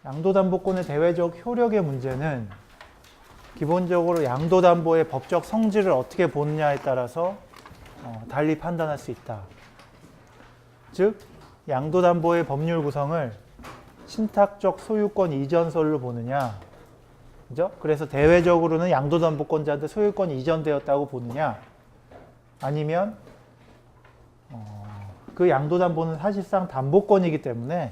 양도담보권의 대외적 효력의 문제는 기본적으로 양도담보의 법적 성질을 어떻게 보느냐에 따라서 달리 판단할 수 있다. 즉, 양도담보의 법률 구성을 신탁적 소유권 이전설로 보느냐, 그죠? 그래서 대외적으로는 양도담보권자한테 소유권이 이전되었다고 보느냐, 아니면 그 양도담보는 사실상 담보권이기 때문에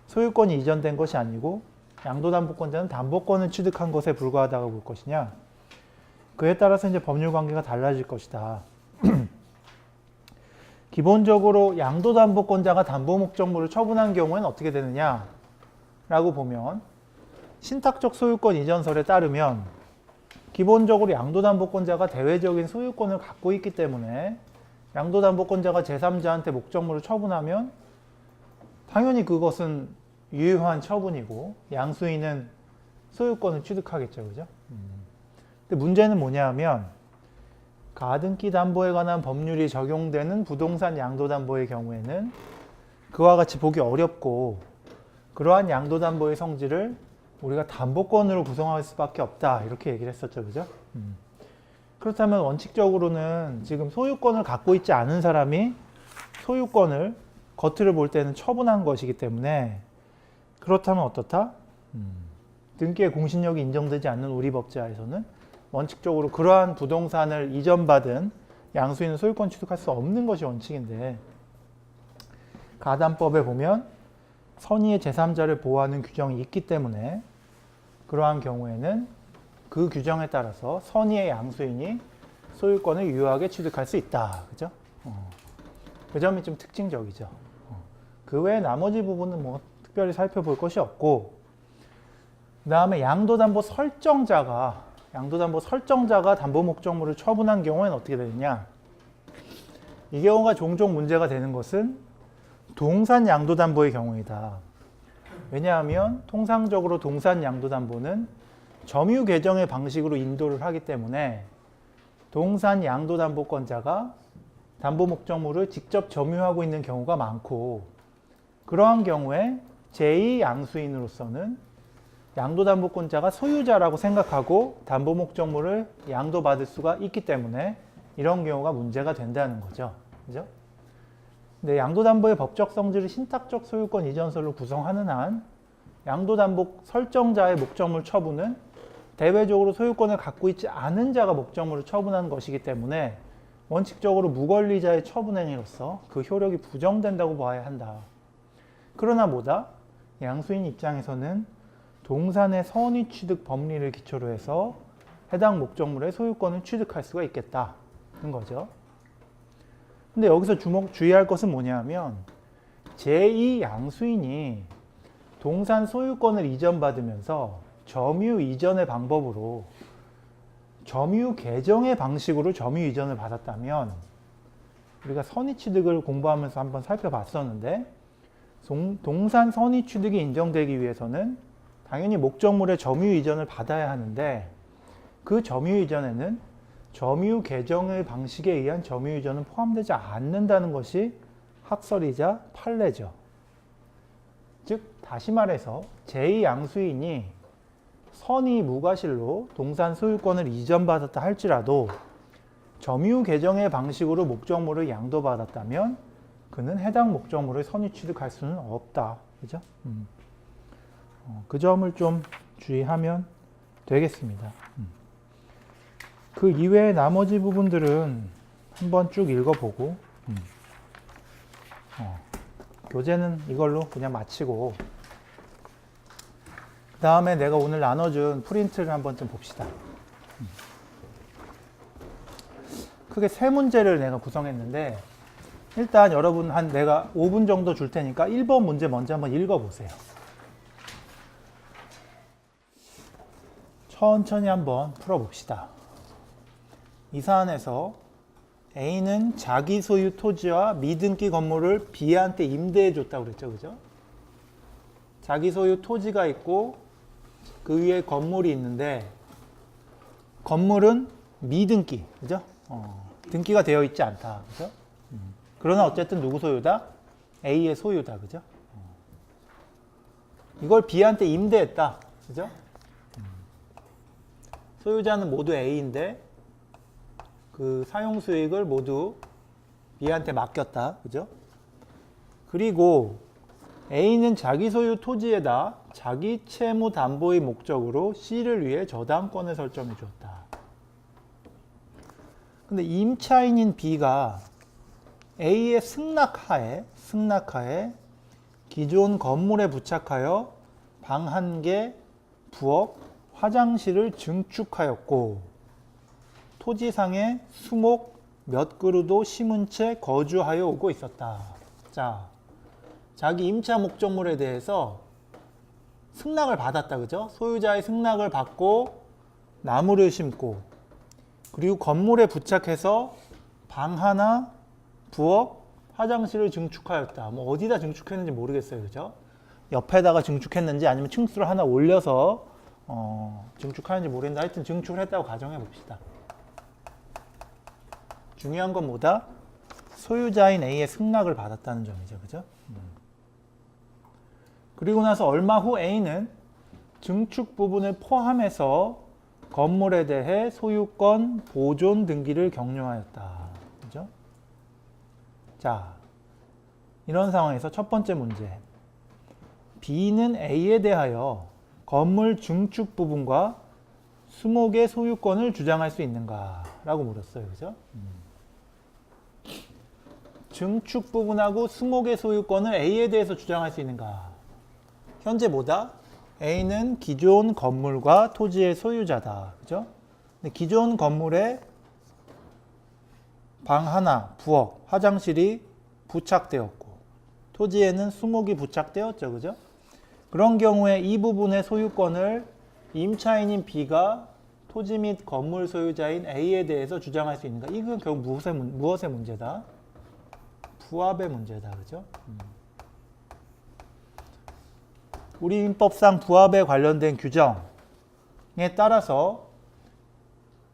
소유권이 이전된 것이 아니고 양도담보권자는 담보권을 취득한 것에 불과하다고 볼 것이냐, 그에 따라서 이제 법률 관계가 달라질 것이다. 기본적으로 양도담보권자가 담보 목적물을 처분한 경우에는 어떻게 되느냐 라고 보면, 신탁적 소유권 이전설에 따르면 기본적으로 양도담보권자가 대외적인 소유권을 갖고 있기 때문에 양도담보권자가 제3자한테 목적물을 처분하면 당연히 그것은 유효한 처분이고 양수인은 소유권을 취득하겠죠. 그죠? 근데 문제는 뭐냐 하면, 가등기 담보에 관한 법률이 적용되는 부동산 양도담보의 경우에는 그와 같이 보기 어렵고, 그러한 양도담보의 성질을 우리가 담보권으로 구성할 수밖에 없다, 이렇게 얘기를 했었죠. 그죠? 그렇다면 원칙적으로는 지금 소유권을 갖고 있지 않은 사람이 소유권을 겉으로 볼 때는 처분한 것이기 때문에, 그렇다면 어떻다? 등기의 공신력이 인정되지 않는 우리 법제하에서는 원칙적으로 그러한 부동산을 이전받은 양수인은 소유권 취득할 수 없는 것이 원칙인데, 가담법에 보면 선의의 제3자를 보호하는 규정이 있기 때문에 그러한 경우에는 그 규정에 따라서 선의의 양수인이 소유권을 유효하게 취득할 수 있다. 그죠? 그 점이 좀 특징적이죠. 그 외에 나머지 부분은 뭐 특별히 살펴볼 것이 없고, 그 다음에 양도담보 설정자가 담보 목적물을 처분한 경우에는 어떻게 되느냐. 이 경우가 종종 문제가 되는 것은 동산 양도담보의 경우이다. 왜냐하면 통상적으로 동산 양도담보는 점유 계정의 방식으로 인도를 하기 때문에 동산 양도담보권자가 담보 목적물을 직접 점유하고 있는 경우가 많고, 그러한 경우에 제2양수인으로서는 양도담보권자가 소유자라고 생각하고 담보 목적물을 양도받을 수가 있기 때문에 이런 경우가 문제가 된다는 거죠. 그죠? 근데 양도담보의 법적 성질을 신탁적 소유권 이전설로 구성하는 한 양도담보 설정자의 목적물 처분은 대외적으로 소유권을 갖고 있지 않은 자가 목적물을 처분하는 것이기 때문에 원칙적으로 무권리자의 처분 행위로서 그 효력이 부정된다고 봐야 한다. 그러나 뭐다? 양수인 입장에서는 동산의 선의 취득 법리를 기초로 해서 해당 목적물의 소유권을 취득할 수가 있겠다는 거죠. 근데 여기서 주의할 것은 뭐냐면, 제2양수인이 동산 소유권을 이전받으면서 점유 이전의 방법으로 점유 계정의 방식으로 점유 이전을 받았다면, 우리가 선의 취득을 공부하면서 한번 살펴봤었는데, 동산 선의 취득이 인정되기 위해서는 당연히 목적물의 점유 이전을 받아야 하는데, 그 점유 이전에는 점유 계정의 방식에 의한 점유 이전은 포함되지 않는다는 것이 학설이자 판례죠. 즉 다시 말해서 제2양수인이 선의 무과실로 동산 소유권을 이전받았다 할지라도 점유 계정의 방식으로 목적물을 양도받았다면 그는 해당 목적물을 선의 취득할 수는 없다. 그죠? 그 점을 좀 주의하면 되겠습니다. 그 이외의 나머지 부분들은 한번 쭉 읽어보고 교재는 이걸로 그냥 마치고, 그 다음에 내가 오늘 나눠준 프린트를 한번 좀 봅시다. 크게 세 문제를 내가 구성했는데, 일단 여러분 내가 5분 정도 줄 테니까 1번 문제 먼저 한번 읽어보세요. 천천히 한번 풀어봅시다. 이 사안에서 A는 자기 소유 토지와 미등기 건물을 B한테 임대해 줬다고 그랬죠. 그죠? 자기 소유 토지가 있고 그 위에 건물이 있는데, 건물은 미등기, 그죠? 등기가 되어 있지 않다. 그죠? 그러나 어쨌든 누구 소유다? A의 소유다. 그죠? 이걸 B한테 임대했다. 그죠? 소유자는 모두 A인데 그 사용 수익을 모두 B한테 맡겼다. 그죠? 그리고 A는 자기 소유 토지에다 자기 채무 담보의 목적으로 C를 위해 저당권을 설정해 주었다. 근데 임차인인 B가 A의 승낙하에 기존 건물에 부착하여 방 1개, 부엌, 화장실을 증축하였고 토지상에 수목 몇 그루도 심은 채 거주하여 오고 있었다. 자, 자기 임차 목적물에 대해서 승낙을 받았다. 그죠? 소유자의 승낙을 받고 나무를 심고 그리고 건물에 부착해서 방 하나, 부엌, 화장실을 증축하였다. 뭐 어디다 증축했는지 모르겠어요. 그죠? 옆에다가 증축했는지 아니면 층수를 하나 올려서 증축하는지 모르겠는데 하여튼 증축을 했다고 가정해 봅시다. 중요한 건 뭐다? 소유자인 A의 승낙을 받았다는 점이죠. 그죠? 그리고 나서 얼마 후 A는 증축 부분을 포함해서 건물에 대해 소유권 보존 등기를 격려하였다. 그죠? 자, 이런 상황에서 첫 번째 문제. B는 A에 대하여 건물 증축 부분과 수목의 소유권을 주장할 수 있는가? 라고 물었어요. 그죠? 증축 부분하고 수목의 소유권을 A에 대해서 주장할 수 있는가? 현재 뭐다? A는 기존 건물과 토지의 소유자다. 그죠? 근데 기존 건물에 방 하나, 부엌, 화장실이 부착되었고 토지에는 수목이 부착되었죠. 그죠? 그런 경우에 이 부분의 소유권을 임차인인 B가 토지 및 건물 소유자인 A에 대해서 주장할 수 있는가? 이건 결국 무엇의 문제다? 부합의 문제다. 그죠? 우리 민법상 부합에 관련된 규정에 따라서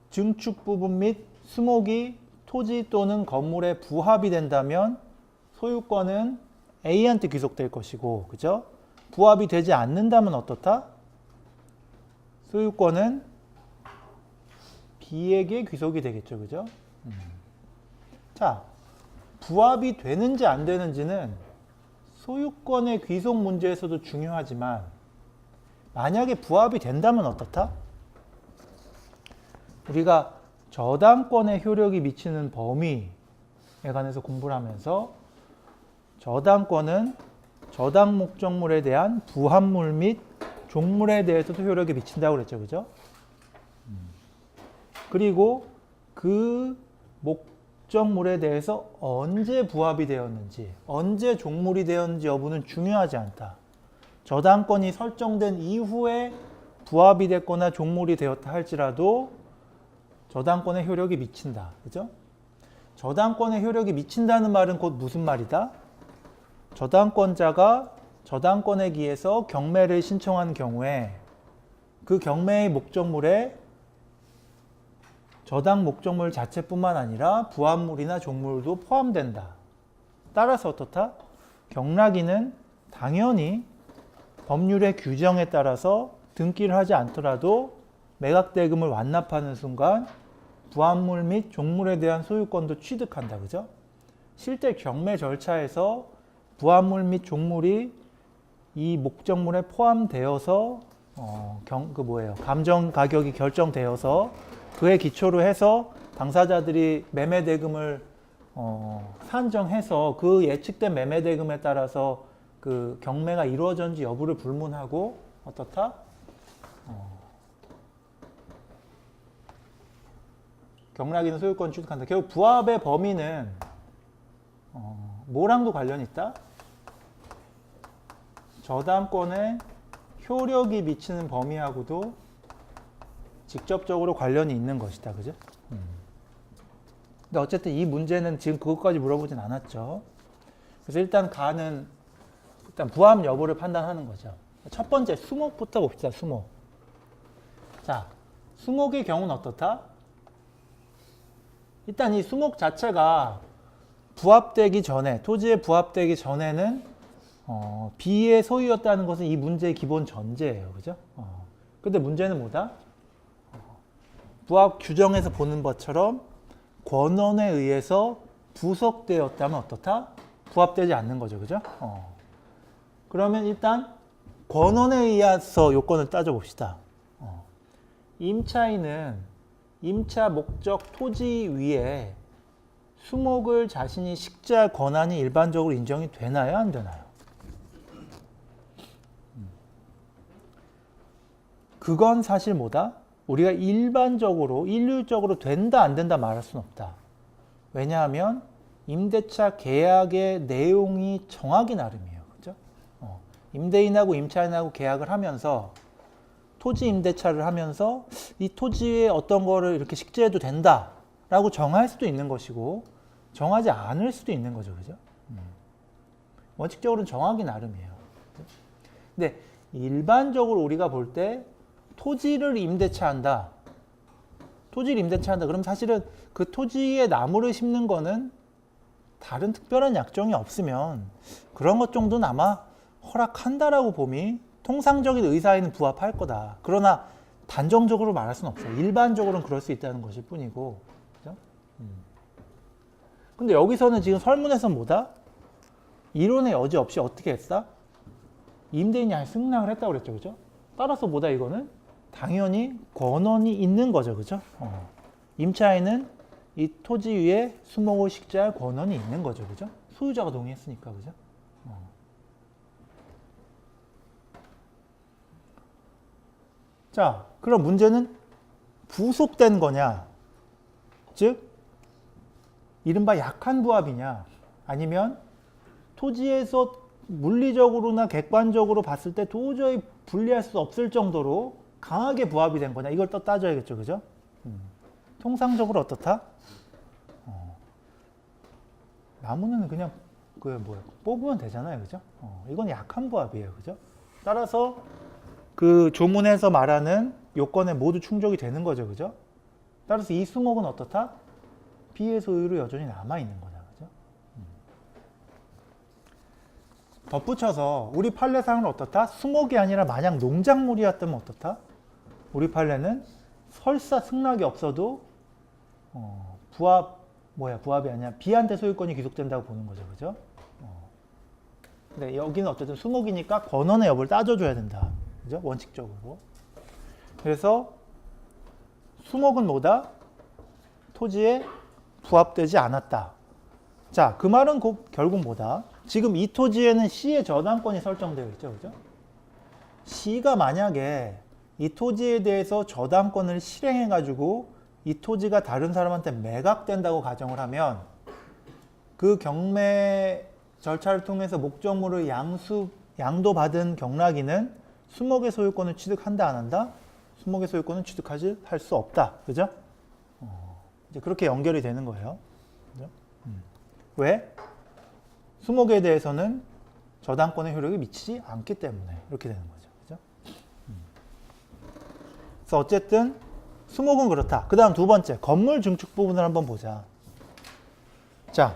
증축 부분 및 수목이 토지 또는 건물에 부합이 된다면 소유권은 A한테 귀속될 것이고, 그죠? 부합이 되지 않는다면 어떻다? 소유권은 B에게 귀속이 되겠죠, 그죠? 자, 부합이 되는지 안 되는지는 소유권의 귀속 문제에서도 중요하지만 만약에 부합이 된다면 어떻다? 우리가 저당권의 효력이 미치는 범위에 관해서 공부를 하면서 저당권은 저당 목적물에 대한 부합물 및 종물에 대해서도 효력이 미친다고 그랬죠. 그죠? 그리고 그 목적물에 대해서 언제 부합이 되었는지, 언제 종물이 되었는지 여부는 중요하지 않다. 저당권이 설정된 이후에 부합이 됐거나 종물이 되었다 할지라도 저당권의 효력이 미친다. 그죠? 저당권의 효력이 미친다는 말은 곧 무슨 말이다? 저당권자가 저당권에 기해서 경매를 신청한 경우에 그 경매의 목적물에 저당 목적물 자체뿐만 아니라 부합물이나 종물도 포함된다. 따라서 어떻다? 경락인은 당연히 법률의 규정에 따라서 등기를 하지 않더라도 매각대금을 완납하는 순간 부합물 및 종물에 대한 소유권도 취득한다. 그죠? 실제 경매 절차에서 부합물 및 종물이 이 목적물에 포함되어서 감정 가격이 결정되어서 그에 기초로 해서 당사자들이 매매 대금을 산정해서 그 예측된 매매 대금에 따라서 그 경매가 이루어졌는지 여부를 불문하고 어떻다? 경락인은 소유권 취득한다. 결국 부합의 범위는 뭐랑도 관련이 있다? 저당권에 효력이 미치는 범위하고도 직접적으로 관련이 있는 것이다. 그죠? 근데 어쨌든 이 문제는 지금 그것까지 물어보진 않았죠. 그래서 일단 부합 여부를 판단하는 거죠. 첫 번째, 수목부터 봅시다. 수목. 자, 수목의 경우는 어떻다? 일단 이 수목 자체가 부합되기 전에, 토지에 부합되기 전에는 B의 소유였다는 것은 이 문제의 기본 전제예요. 그죠? 근데 문제는 뭐다? 부합 규정에서 보는 것처럼 권원에 의해서 부속되었다면 어떻다? 부합되지 않는 거죠. 그죠? 그러면 일단 권원에 의해서 요건을 따져봅시다. 임차인은 임차 목적 토지 위에 수목을 자신이 식재할 권한이 일반적으로 인정이 되나요? 안 되나요? 그건 사실 뭐다? 우리가 일반적으로, 일률적으로 된다, 안 된다 말할 수는 없다. 왜냐하면 임대차 계약의 내용이 정하기 나름이에요. 그죠? 임대인하고 임차인하고 계약을 하면서 토지 임대차를 하면서 이 토지에 어떤 거를 이렇게 식재해도 된다 라고 정할 수도 있는 것이고 정하지 않을 수도 있는 거죠. 그죠? 원칙적으로는 정하기 나름이에요. 근데 일반적으로 우리가 볼 때 토지를 임대차한다. 토지를 임대차한다. 그럼 사실은 그 토지에 나무를 심는 거는 다른 특별한 약정이 없으면 그런 것 정도는 아마 허락한다라고 봄이 통상적인 의사에는 부합할 거다. 그러나 단정적으로 말할 수는 없어요. 일반적으로는 그럴 수 있다는 것일 뿐이고. 그죠? 근데 여기서는 지금 설문에서 뭐다? 이론의 여지 없이 어떻게 했어? 임대인이 아예 승낙을 했다고 그랬죠. 그죠? 따라서 뭐다 이거는? 당연히 권원이 있는 거죠. 그죠? 임차인은 이 토지 위에 수목을 식재할 권원이 있는 거죠. 그죠? 소유자가 동의했으니까. 그죠? 자, 그럼 문제는 부속된 거냐? 즉, 이른바 약한 부합이냐? 아니면 토지에서 물리적으로나 객관적으로 봤을 때 도저히 분리할 수 없을 정도로 강하게 부합이 된 거냐? 이걸 또 따져야겠죠. 그죠? 통상적으로 어떻다? 나무는 그냥 뽑으면 되잖아요. 그죠? 이건 약한 부합이에요. 그죠? 따라서 그 조문에서 말하는 요건에 모두 충족이 되는 거죠. 그죠? 따라서 이 수목은 어떻다? B의 소유로 여전히 남아있는 거다. 그죠? 덧붙여서 우리 판례상은 어떻다? 수목이 아니라 만약 농작물이었다면 어떻다? 우리 판례는 설사 승낙이 없어도 부합이 아니라 B한테 소유권이 귀속된다고 보는 거죠. 그죠? 근데 여기는 어쨌든 수목이니까 권원의 여부를 따져줘야 된다. 그죠? 원칙적으로. 그래서 수목은 뭐다? 토지에 부합되지 않았다. 자, 그 말은 결국 뭐다? 지금 이 토지에는 C의 저당권이 설정되어 있죠. 그죠? C가 만약에 이 토지에 대해서 저당권을 실행해가지고 이 토지가 다른 사람한테 매각된다고 가정을 하면 그 경매 절차를 통해서 목적물을 양도받은 경락인은 수목의 소유권을 취득한다, 안 한다? 수목의 소유권은 할 수 없다. 그죠? 이제 그렇게 연결이 되는 거예요. 그죠? 왜? 수목에 대해서는 저당권의 효력이 미치지 않기 때문에 이렇게 되는 거죠. 그죠? 그래서 어쨌든 수목은 그렇다. 그 다음 두 번째, 건물 증축 부분을 한번 보자. 자,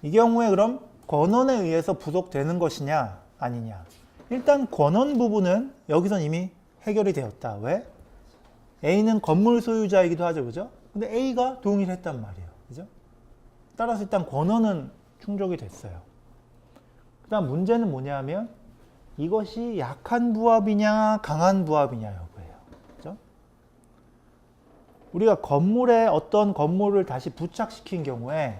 이 경우에 그럼 권원에 의해서 부속되는 것이냐, 아니냐. 일단 권원 부분은 여기선 이미 해결이 되었다. 왜? A는 건물 소유자이기도 하죠. 그죠? 근데 A가 동의를 했단 말이에요. 그죠? 따라서 일단 권원은 충족이 됐어요. 그 다음 문제는 뭐냐 하면 이것이 약한 부합이냐 강한 부합이냐 여부예요. 그죠? 우리가 어떤 건물을 다시 부착시킨 경우에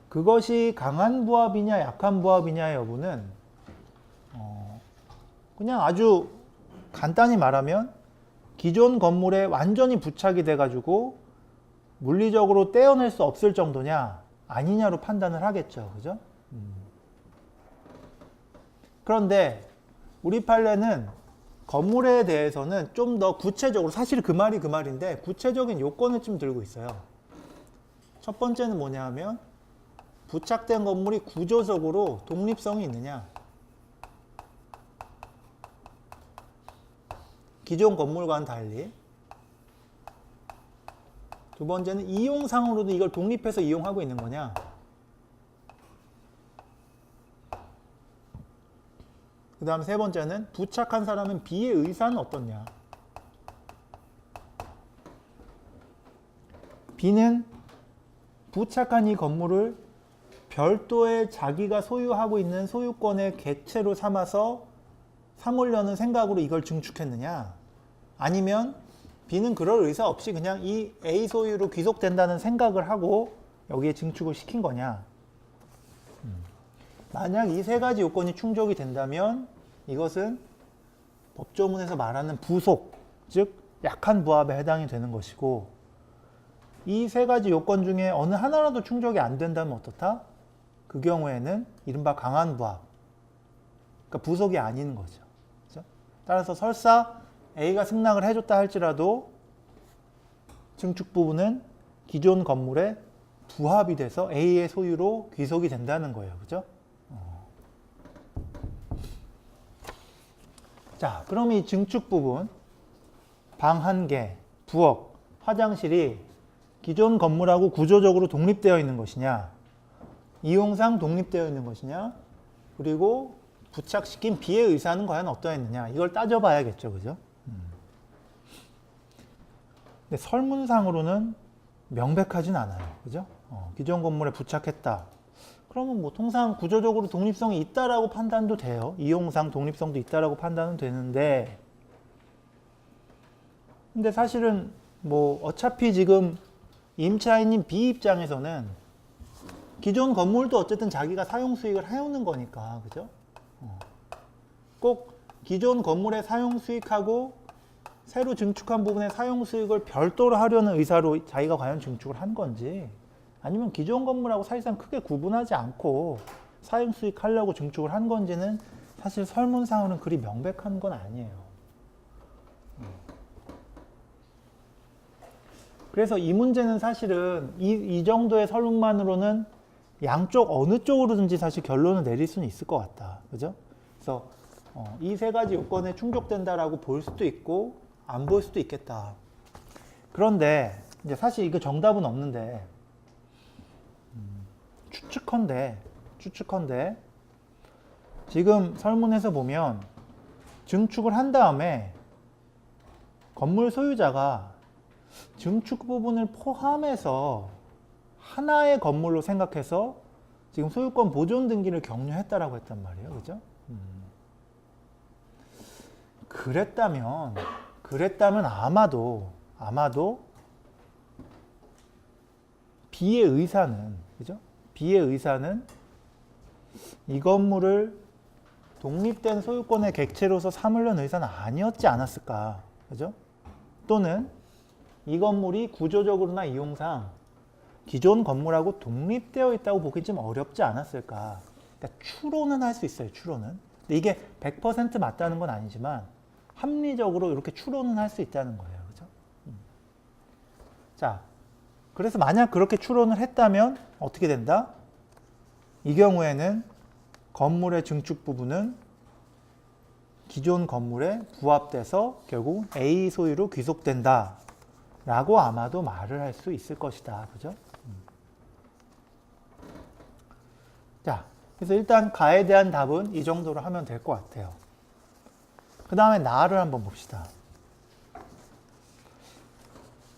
그것이 강한 부합이냐 약한 부합이냐 여부는 그냥 아주 간단히 말하면 기존 건물에 완전히 부착이 돼가지고 물리적으로 떼어낼 수 없을 정도냐 아니냐로 판단을 하겠죠. 그죠? 그런데 우리 판례는 건물에 대해서는 좀 더 구체적으로, 사실 그 말인데 구체적인 요건을 좀 들고 있어요. 첫 번째는 뭐냐 하면 부착된 건물이 구조적으로 독립성이 있느냐. 기존 건물과는 달리. 두 번째는 이용상으로도 이걸 독립해서 이용하고 있는 거냐. 그 다음 세 번째는 부착한 사람은 B의 의사는 어떻냐. B는 부착한 이 건물을 별도의 자기가 소유하고 있는 소유권의 객체로 삼으려는 생각으로 이걸 증축했느냐, 아니면 B는 그럴 의사 없이 그냥 이 A 소유로 귀속된다는 생각을 하고 여기에 증축을 시킨 거냐. 만약 이 세 가지 요건이 충족이 된다면 이것은 법조문에서 말하는 부속, 즉 약한 부합에 해당이 되는 것이고, 이 세 가지 요건 중에 어느 하나라도 충족이 안 된다면 어떻다? 그 경우에는 이른바 강한 부합, 그러니까 부속이 아닌 거죠. 그렇죠? 따라서 설사 A가 승낙을 해줬다 할지라도 증축 부분은 기존 건물에 부합이 돼서 A의 소유로 귀속이 된다는 거예요. 그죠? 자, 그럼 이 증축 부분, 방 1개, 부엌, 화장실이 기존 건물하고 구조적으로 독립되어 있는 것이냐, 이용상 독립되어 있는 것이냐, 그리고 부착시킨 B의 의사는 과연 어떠했느냐, 이걸 따져봐야겠죠. 그죠? 근데 설문상으로는 명백하진 않아요. 그죠? 기존 건물에 부착했다. 그러면 뭐 통상 구조적으로 독립성이 있다라고 판단도 돼요. 이용상 독립성도 있다라고 판단은 되는데, 근데 사실은 뭐 어차피 지금 임차인인 B 입장에서는 기존 건물도 어쨌든 자기가 사용 수익을 해오는 거니까, 그죠? 꼭 기존 건물의 사용 수익하고 새로 증축한 부분의 사용 수익을 별도로 하려는 의사로 자기가 과연 증축을 한 건지, 아니면 기존 건물하고 사실상 크게 구분하지 않고 사용 수익 하려고 증축을 한 건지는 사실 설문상으로는 그리 명백한 건 아니에요. 그래서 이 문제는 사실은 이 정도의 설문만으로는 양쪽 어느 쪽으로든지 사실 결론을 내릴 수는 있을 것 같다. 그죠? 그래서 이 세 가지 요건에 충족된다라고 볼 수도 있고 안 볼 수도 있겠다. 그런데 이제 사실 이거 정답은 없는데, 추측컨대 지금 설문에서 보면 증축을 한 다음에 건물 소유자가 증축 부분을 포함해서 하나의 건물로 생각해서 지금 소유권 보존 등기를 격려했다라고 했단 말이에요. 그죠? 그랬다면 아마도 B의 의사는, 그죠? B의 의사는 이 건물을 독립된 소유권의 객체로서 삼으려는 의사는 아니었지 않았을까. 그죠? 또는 이 건물이 구조적으로나 이용상 기존 건물하고 독립되어 있다고 보기 좀 어렵지 않았을까. 그러니까 추론은 할 수 있어요. 추론은. 근데 이게 100% 맞다는 건 아니지만 합리적으로 이렇게 추론은 할 수 있다는 거예요. 그죠? 자, 그래서 만약 그렇게 추론을 했다면 어떻게 된다? 이 경우에는 건물의 증축 부분은 기존 건물에 부합돼서 결국 A 소유로 귀속된다 라고 아마도 말을 할 수 있을 것이다. 그죠? 자, 그래서 일단 가에 대한 답은 이 정도로 하면 될 것 같아요. 그 다음에 나를 한번 봅시다.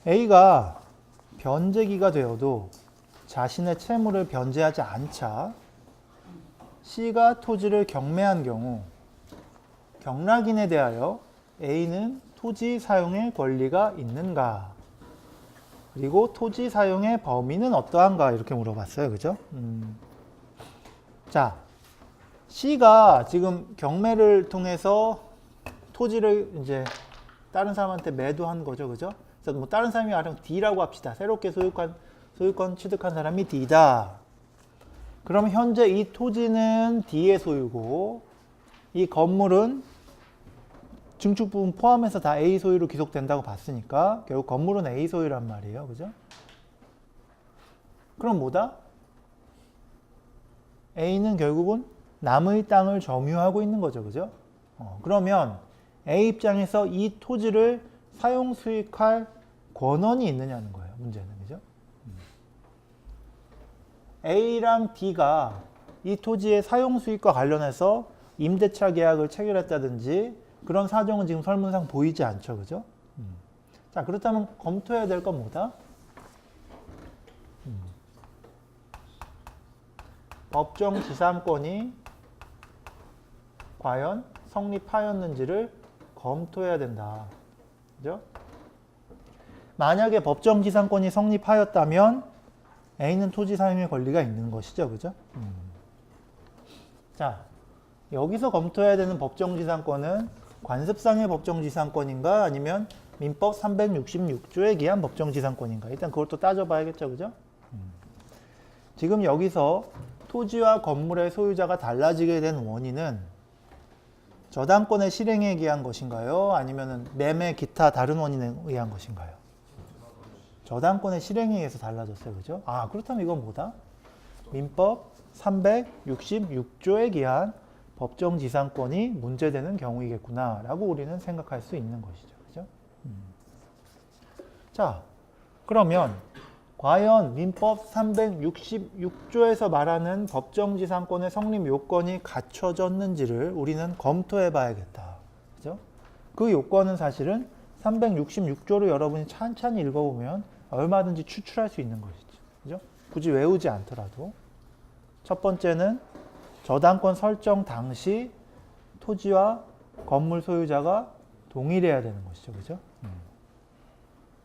A가 변제기가 되어도 자신의 채무를 변제하지 않자 C가 토지를 경매한 경우 경락인에 대하여 A는 토지 사용의 권리가 있는가? 그리고 토지 사용의 범위는 어떠한가? 이렇게 물어봤어요. 그죠? 자, C가 지금 경매를 통해서 토지를 이제 다른 사람한테 매도한 거죠. 그죠? 그래서 뭐 다른 사람이 말하면 D라고 합시다. 새롭게 소유권 취득한 사람이 D다. 그럼 현재 이 토지는 D의 소유고 이 건물은 증축 부분 포함해서 다 A 소유로 귀속된다고 봤으니까 결국 건물은 A 소유란 말이에요. 그죠? 그럼 뭐다? A는 결국은 남의 땅을 점유하고 있는 거죠. 그죠? 그러면 A 입장에서 이 토지를 사용 수익할 권한이 있느냐는 거예요. 문제는. 그죠? A랑 D가 이 토지의 사용 수익과 관련해서 임대차 계약을 체결했다든지 그런 사정은 지금 설문상 보이지 않죠. 그죠? 자, 그렇다면 검토해야 될 건 뭐다? 법정 지상권이 과연 성립하였는지를 검토해야 된다. 그죠? 만약에 법정 지상권이 성립하였다면 A는 토지 사용의 권리가 있는 것이죠. 그죠? 자, 여기서 검토해야 되는 법정 지상권은 관습상의 법정 지상권인가 아니면 민법 366조에 기한 법정 지상권인가? 일단 그걸 또 따져봐야겠죠. 그죠? 지금 여기서 토지와 건물의 소유자가 달라지게 된 원인은 저당권의 실행에 의한 것인가요? 아니면 매매 기타 다른 원인에 의한 것인가요? 저당권의 실행에 의해서 달라졌어요. 그죠? 아, 그렇다면 이건 뭐다? 민법 366조에 기한 법정 지상권이 문제되는 경우이겠구나 라고 우리는 생각할 수 있는 것이죠. 그죠? 자, 그러면 과연 민법 366조에서 말하는 법정 지상권의 성립 요건이 갖춰졌는지를 우리는 검토해 봐야겠다. 그죠? 그 요건은 사실은 366조를 여러분이 찬찬히 읽어보면 얼마든지 추출할 수 있는 것이죠. 그죠? 굳이 외우지 않더라도. 첫 번째는 저당권 설정 당시 토지와 건물 소유자가 동일해야 되는 것이죠. 그죠?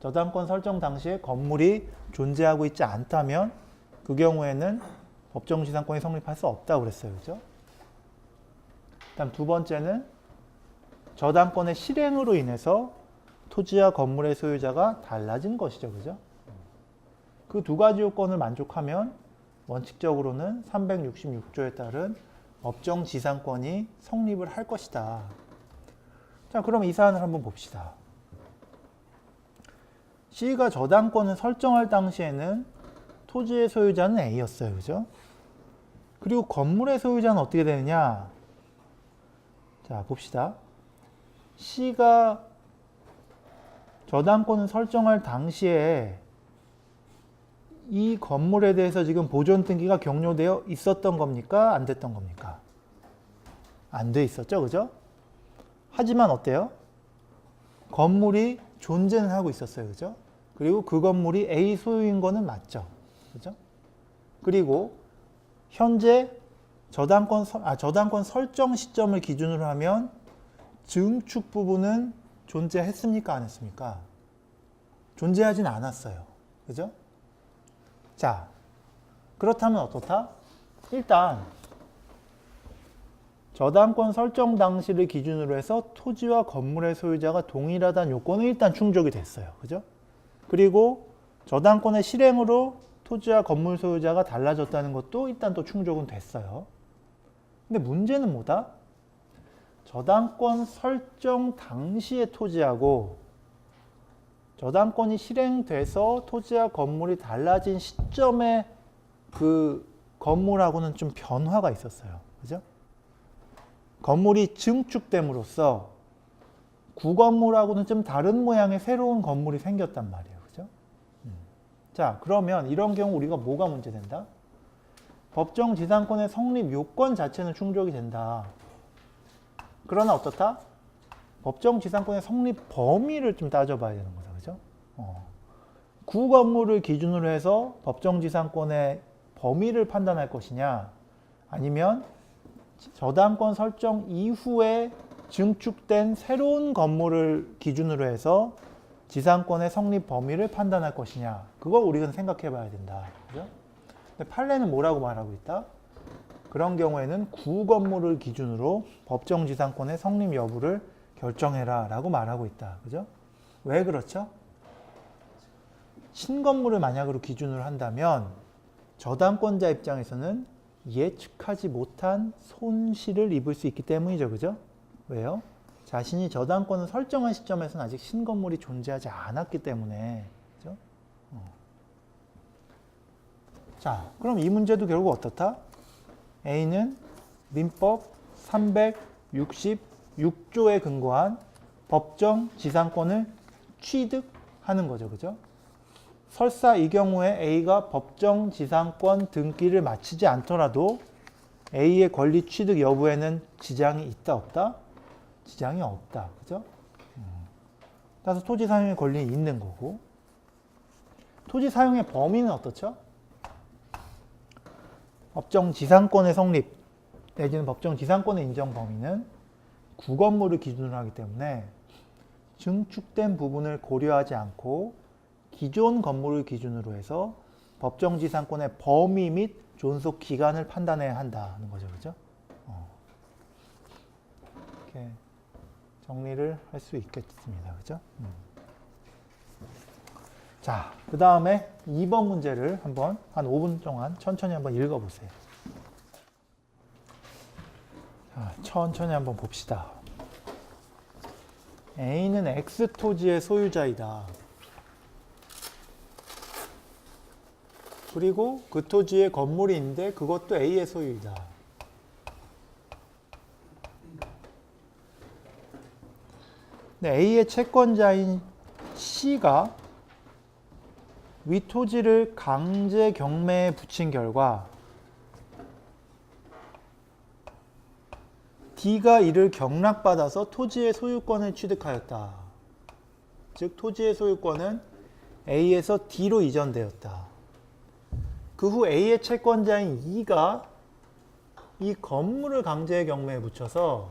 저당권 설정 당시에 건물이 존재하고 있지 않다면 그 경우에는 법정 지상권이 성립할 수 없다고 그랬어요. 그죠? 다음 두 번째는 저당권의 실행으로 인해서 토지와 건물의 소유자가 달라진 것이죠. 그죠? 그 두 가지 요건을 만족하면 원칙적으로는 366조에 따른 법정 지상권이 성립을 할 것이다. 자, 그럼 이 사안을 한번 봅시다. C가 저당권을 설정할 당시에는 토지의 소유자는 A였어요. 그죠? 그리고 건물의 소유자는 어떻게 되느냐? 자, 봅시다. C가 저당권을 설정할 당시에 이 건물에 대해서 지금 보존 등기가 격려되어 있었던 겁니까? 안 됐던 겁니까? 안 돼 있었죠. 그죠? 하지만 어때요? 건물이 존재는 하고 있었어요. 그죠? 그리고 그 건물이 A 소유인 거는 맞죠. 그죠? 그리고 현재 저당권 설정 시점을 기준으로 하면 증축 부분은 존재했습니까? 안 했습니까? 존재하진 않았어요. 그죠? 자, 그렇다면 어떻다? 일단 저당권 설정 당시를 기준으로 해서 토지와 건물의 소유자가 동일하다는 요건은 일단 충족이 됐어요. 그죠? 그리고 저당권의 실행으로 토지와 건물 소유자가 달라졌다는 것도 일단 또 충족은 됐어요. 근데 문제는 뭐다? 저당권 설정 당시의 토지하고 저당권이 실행돼서 토지와 건물이 달라진 시점에 그 건물하고는 좀 변화가 있었어요. 그죠? 건물이 증축됨으로써 구건물하고는 좀 다른 모양의 새로운 건물이 생겼단 말이에요. 그죠? 자, 그러면 이런 경우 우리가 뭐가 문제된다? 법정 지상권의 성립 요건 자체는 충족이 된다. 그러나 어떻다? 법정 지상권의 성립 범위를 좀 따져봐야 되는 거다. 그죠? 구건물을 기준으로 해서 법정 지상권의 범위를 판단할 것이냐, 아니면 저당권 설정 이후에 증축된 새로운 건물을 기준으로 해서 지상권의 성립 범위를 판단할 것이냐, 그걸 우리가 생각해 봐야 된다. 그죠? 근데 판례는 뭐라고 말하고 있다? 그런 경우에는 구건물을 기준으로 법정 지상권의 성립 여부를 결정해라 라고 말하고 있다. 그죠? 왜 그렇죠? 신건물을 만약으로 기준으로 한다면 저당권자 입장에서는 예측하지 못한 손실을 입을 수 있기 때문이죠. 그죠? 왜요? 자신이 저당권을 설정한 시점에서는 아직 신건물이 존재하지 않았기 때문에. 그죠? 자, 그럼 이 문제도 결국 어떻다? A는 민법 366조에 근거한 법정 지상권을 취득하는 거죠. 그죠? 설사 이 경우에 A가 법정 지상권 등기를 마치지 않더라도 A의 권리 취득 여부에는 지장이 있다 없다? 지장이 없다. 그죠? 따라서 토지 사용의 권리는 있는 거고, 토지 사용의 범위는 어떻죠? 법정 지상권의 성립 내지는 법정 지상권의 인정 범위는 구건물을 기준으로 하기 때문에 증축된 부분을 고려하지 않고 기존 건물을 기준으로 해서 법정 지상권의 범위 및 존속 기간을 판단해야 한다는 거죠. 그죠? 이렇게 정리를 할 수 있겠습니다. 그죠? 자, 그 다음에 2번 문제를 한번 한 5분 동안 천천히 한번 읽어보세요. 자, 천천히 한번 봅시다. A는 X 토지의 소유자이다. 그리고 그 토지에 건물이 있는데 그것도 A의 소유이다. 근데 A의 채권자인 C가 위 토지를 강제 경매에 붙인 결과 D가 이를 경락받아서 토지의 소유권을 취득하였다. 즉 토지의 소유권은 A에서 D로 이전되었다. 그 후 A의 채권자인 E가 이 건물을 강제 경매에 붙여서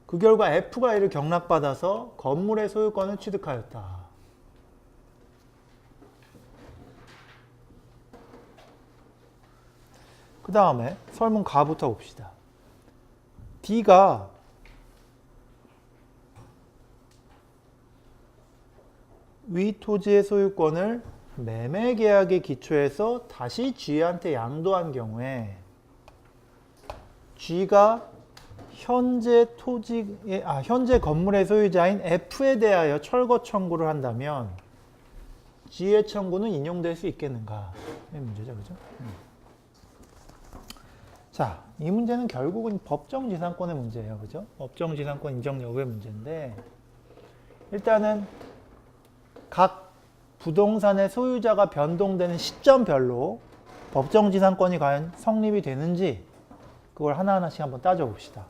그 결과 F가 이를 경락받아서 건물의 소유권을 취득하였다. 그 다음에 설문 가부터 봅시다. D가 위 토지의 소유권을 매매 계약에 기초해서 다시 G한테 양도한 경우에 G가 현재 건물의 소유자인 F에 대하여 철거 청구를 한다면 G의 청구는 인용될 수 있겠는가? 이 문제죠, 그죠? 자, 이 문제는 결국은 법정지상권의 문제예요. 그죠? 법정지상권 인정 여부의 문제인데, 일단은 각 부동산의 소유자가 변동되는 시점별로 법정지상권이 과연 성립이 되는지 그걸 하나하나씩 한번 따져봅시다.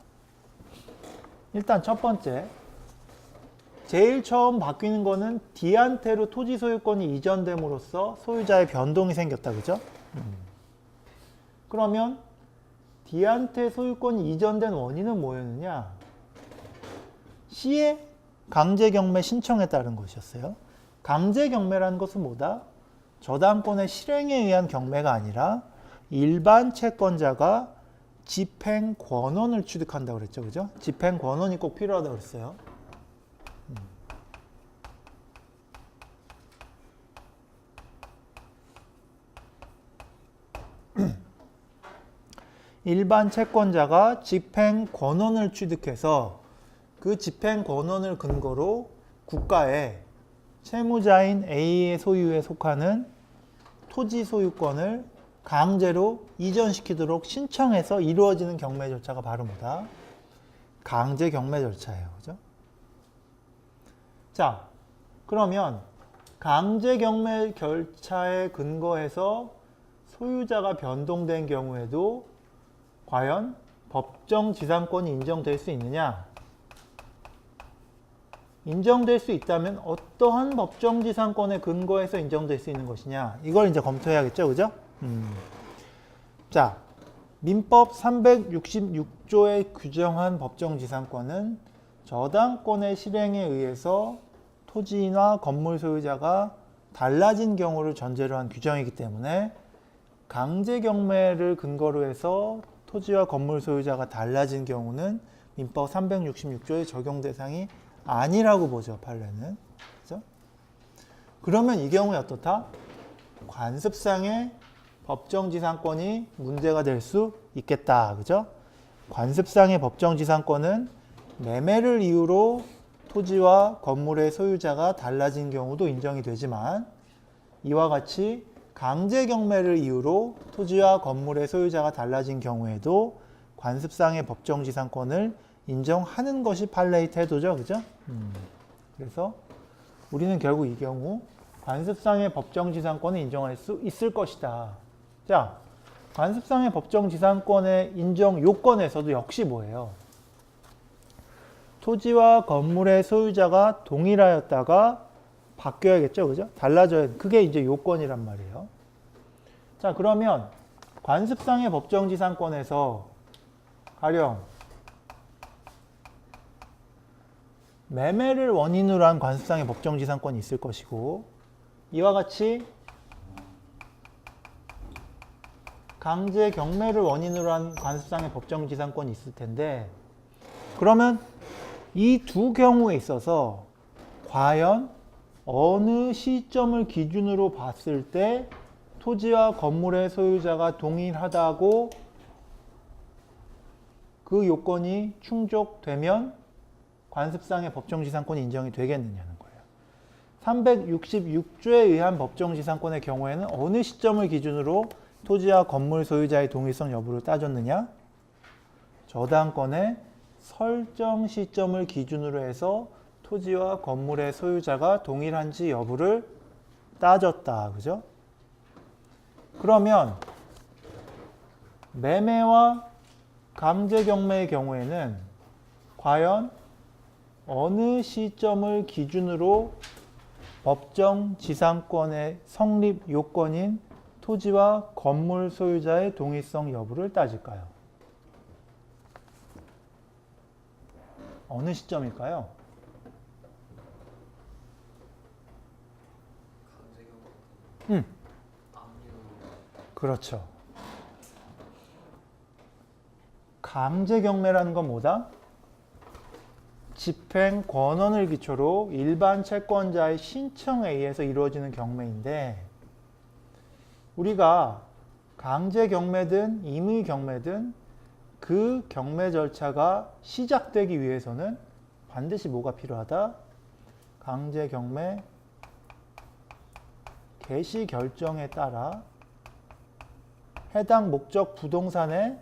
일단 첫 번째, 제일 처음 바뀌는 거는 D한테로 토지 소유권이 이전됨으로써 소유자의 변동이 생겼다. 그죠? 그러면 D한테 소유권이 이전된 원인은 뭐였느냐? C의 강제경매 신청에 따른 것이었어요. 강제경매라는 것은 뭐다? 저당권의 실행에 의한 경매가 아니라 일반 채권자가 집행 권원을 취득한다고 그랬죠. 그죠? 집행 권원이 꼭 필요하다고 그랬어요. 일반 채권자가 집행 권원을 취득해서 그 집행 권원을 근거로 국가에 채무자인 A의 소유에 속하는 토지 소유권을 강제로 이전시키도록 신청해서 이루어지는 경매 절차가 바로 뭐다? 강제 경매 절차예요. 그죠? 자, 그러면 강제 경매 절차에 근거해서 소유자가 변동된 경우에도 과연 법정 지상권이 인정될 수 있느냐? 인정될 수 있다면 어떠한 법정 지상권에 근거해서 인정될 수 있는 것이냐? 이걸 이제 검토해야겠죠, 그죠? 자, 민법 366조에 규정한 법정 지상권은 저당권의 실행에 의해서 토지나 건물 소유자가 달라진 경우를 전제로 한 규정이기 때문에 강제 경매를 근거로 해서 토지와 건물 소유자가 달라진 경우는 민법 366조의 적용 대상이 아니라고 보죠, 판례는. 그죠? 그러면 이 경우에 어떻다? 관습상의 법정지상권이 문제가 될 수 있겠다. 그죠? 관습상의 법정지상권은 매매를 이유로 토지와 건물의 소유자가 달라진 경우도 인정이 되지만 이와 같이 강제경매를 이유로 토지와 건물의 소유자가 달라진 경우에도 관습상의 법정지상권을 인정하는 것이 판례의 태도죠. 그죠? 그래서 우리는 결국 이 경우 관습상의 법정지상권을 인정할 수 있을 것이다. 자, 관습상의 법정지상권의 인정 요건에서도 역시 뭐예요? 토지와 건물의 소유자가 동일하였다가 바뀌어야겠죠, 그죠? 달라져야, 그게 이제 요건이란 말이에요. 자, 그러면 관습상의 법정지상권에서 가령 매매를 원인으로 한 관습상의 법정지상권이 있을 것이고, 이와 같이 강제 경매를 원인으로 한 관습상의 법정지상권이 있을 텐데, 그러면 이 두 경우에 있어서 과연 어느 시점을 기준으로 봤을 때 토지와 건물의 소유자가 동일하다고 그 요건이 충족되면 관습상의 법정지상권이 인정이 되겠느냐는 거예요. 366조에 의한 법정지상권의 경우에는 어느 시점을 기준으로 토지와 건물 소유자의 동일성 여부를 따졌느냐? 저당권의 설정 시점을 기준으로 해서 토지와 건물의 소유자가 동일한지 여부를 따졌다. 그죠? 그러면 매매와 강제 경매의 경우에는 과연 어느 시점을 기준으로 법정지상권의 성립 요건인 토지와 건물 소유자의 동일성 여부를 따질까요? 어느 시점일까요? 그렇죠. 강제 경매라는 건 뭐다? 집행 권한을 기초로 일반 채권자의 신청에 의해서 이루어지는 경매인데, 우리가 강제 경매든 임의 경매든 그 경매 절차가 시작되기 위해서는 반드시 뭐가 필요하다? 강제 경매 개시 결정에 따라 해당 목적 부동산의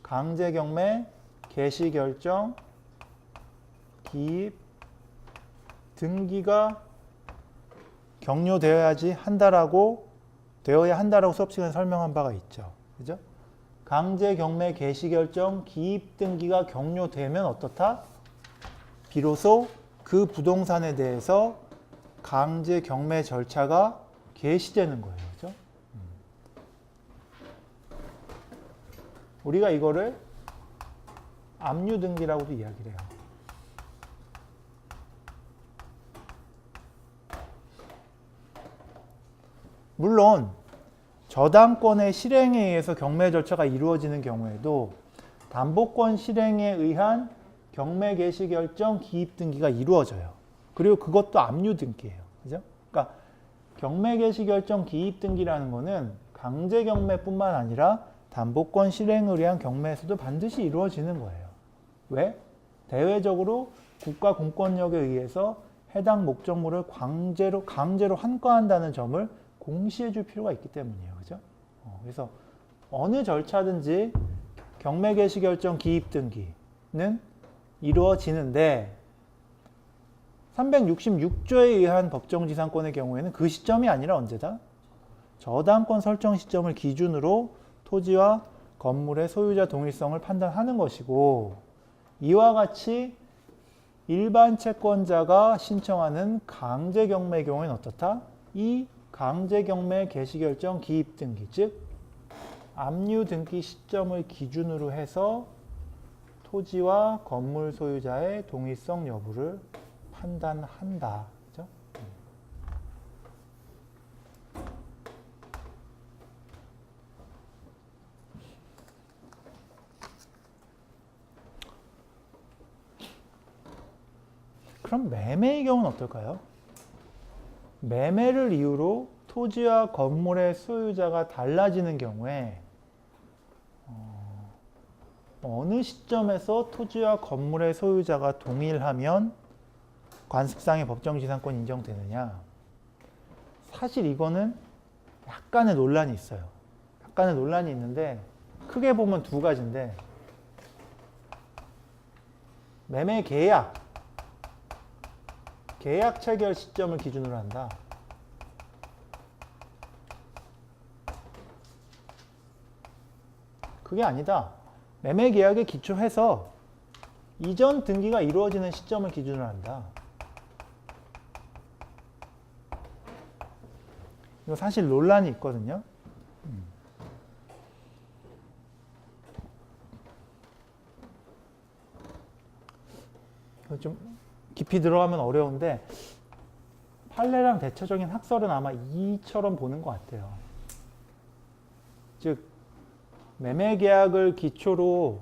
강제 경매 개시 결정 기입 등기가 격려되어야 한다라고 수업 시간에 설명한 바가 있죠. 그죠? 강제 경매 개시 결정 기입 등기가 격려되면 어떻다? 비로소 그 부동산에 대해서 강제 경매 절차가 개시되는 거예요. 그죠? 우리가 이거를 압류 등기라고도 이야기를 해요. 물론 저당권의 실행에 의해서 경매 절차가 이루어지는 경우에도 담보권 실행에 의한 경매 개시 결정 기입 등기가 이루어져요. 그리고 그것도 압류 등기예요. 그죠? 그러니까 경매 개시 결정 기입 등기라는 거는 강제 경매뿐만 아니라 담보권 실행을 위한 경매에서도 반드시 이루어지는 거예요. 왜? 대외적으로 국가 공권력에 의해서 해당 목적물을 강제로 환거한다는 점을 공시해 줄 필요가 있기 때문이에요. 그죠? 그래서 어느 절차든지 경매 개시 결정 기입 등기는 이루어지는데 366조에 의한 법정지상권의 경우에는 그 시점이 아니라 언제다? 저당권 설정 시점을 기준으로 토지와 건물의 소유자 동일성을 판단하는 것이고, 이와 같이 일반 채권자가 신청하는 강제 경매의 경우에는 어떻다? 이 강제 경매 개시 결정 기입 등기, 즉 압류 등기 시점을 기준으로 해서 토지와 건물 소유자의 동일성 여부를 판단한다. 그죠? 그럼 매매의 경우는 어떨까요? 매매를 이유로 토지와 건물의 소유자가 달라지는 경우에 어느 시점에서 토지와 건물의 소유자가 동일하면 관습상의 법정지상권 인정되느냐? 사실 이거는 약간의 논란이 있어요. 약간의 논란이 있는데 크게 보면 두 가지인데, 매매 계약 체결 시점을 기준으로 한다. 그게 아니다. 매매 계약에 기초해서 이전 등기가 이루어지는 시점을 기준으로 한다. 이거 사실 논란이 있거든요. 이거 좀 깊이 들어가면 어려운데 판례랑 대체적인 학설은 아마 이처럼 보는 것 같아요. 즉 매매 계약을 기초로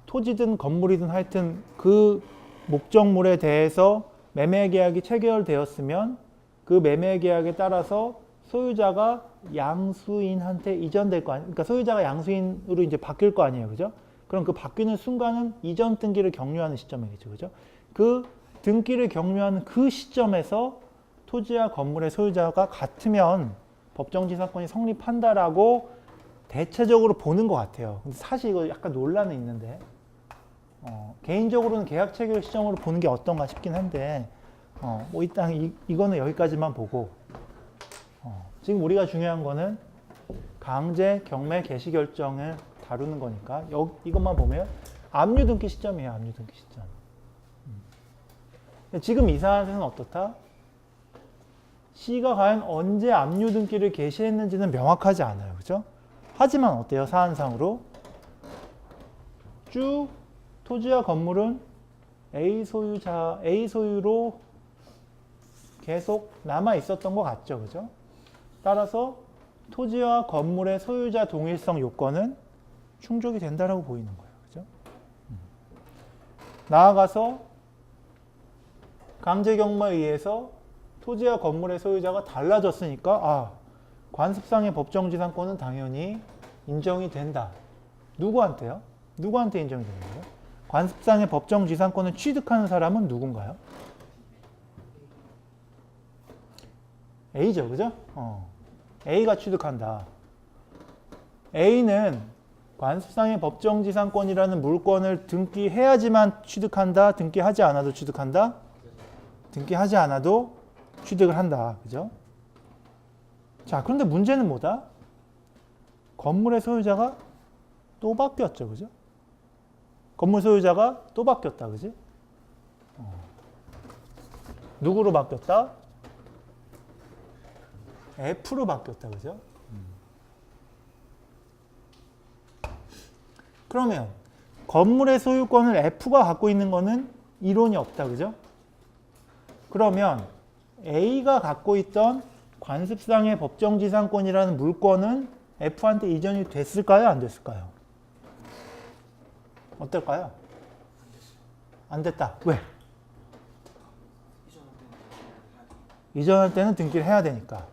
토지든 건물이든 하여튼 그 목적물에 대해서 매매 계약이 체결되었으면 그 매매 계약에 따라서 소유자가 양수인한테 이전될 거 아니에요. 그러니까 소유자가 양수인으로 이제 바뀔 거 아니에요. 그죠? 그럼 그 바뀌는 순간은 이전 등기를 격려하는 시점이겠죠. 그죠? 그 등기를 격려하는 그 시점에서 토지와 건물의 소유자가 같으면 법정지상권이 성립한다라고 대체적으로 보는 것 같아요. 근데 사실 이거 약간 논란은 있는데 개인적으로는 계약 체결 시점으로 보는 게 어떤가 싶긴 한데 뭐 일단 이거는 여기까지만 보고 지금 우리가 중요한 거는 강제 경매 개시 결정을 다루는 거니까 이것만 보면 압류 등기 시점이에요. 압류 등기 시점. 지금 이 사안에서는 어떻다? C가 과연 언제 압류 등기를 개시했는지는 명확하지 않아요. 그죠? 하지만 어때요? 사안상으로 쭉 토지와 건물은 A 소유로 계속 남아 있었던 것 같죠. 그죠? 따라서 토지와 건물의 소유자 동일성 요건은 충족이 된다라고 보이는 거예요. 그죠? 나아가서 강제 경매에 의해서 토지와 건물의 소유자가 달라졌으니까 관습상의 법정지상권은 당연히 인정이 된다. 누구한테요? 누구한테 인정이 되는 거예요? 관습상의 법정지상권을 취득하는 사람은 누군가요? A죠. 그죠? A가 취득한다. A는 관습상의 법정지상권이라는 물건을 등기해야지만 취득한다. 등기하지 않아도 취득한다. 등기하지 않아도 취득을 한다. 그죠? 자, 그런데 문제는 뭐다? 건물의 소유자가 또 바뀌었죠. 그죠? 건물 소유자가 또 바뀌었다. 그지? 누구로 바뀌었다? F로 바뀌었다. 그죠? 그러면 건물의 소유권을 F가 갖고 있는 거는 이론이 없다. 그죠? 그러면 A가 갖고 있던 관습상의 법정지상권이라는 물건은 F한테 이전이 됐을까요? 안 됐을까요? 어떨까요? 안 됐다. 왜? 이전할 때는 등기를 해야 되니까.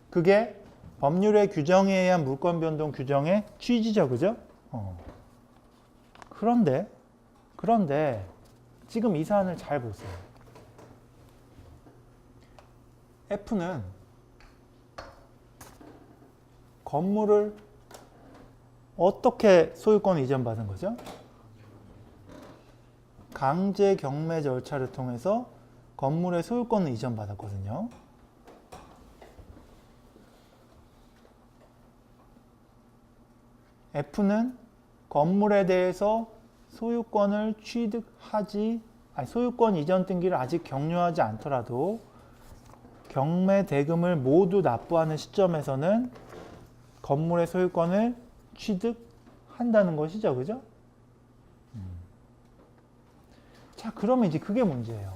그게 법률의 규정에 의한 물권 변동 규정의 취지죠. 그죠? 그런데 지금 이 사안을 잘 보세요. F는 건물을 어떻게 소유권을 이전받은 거죠? 강제 경매 절차를 통해서 건물의 소유권을 이전받았거든요. F는 건물에 대해서 소유권 이전 등기를 아직 격려하지 않더라도 경매 대금을 모두 납부하는 시점에서는 건물의 소유권을 취득한다는 것이죠. 그죠? 자, 그러면 이제 그게 문제예요.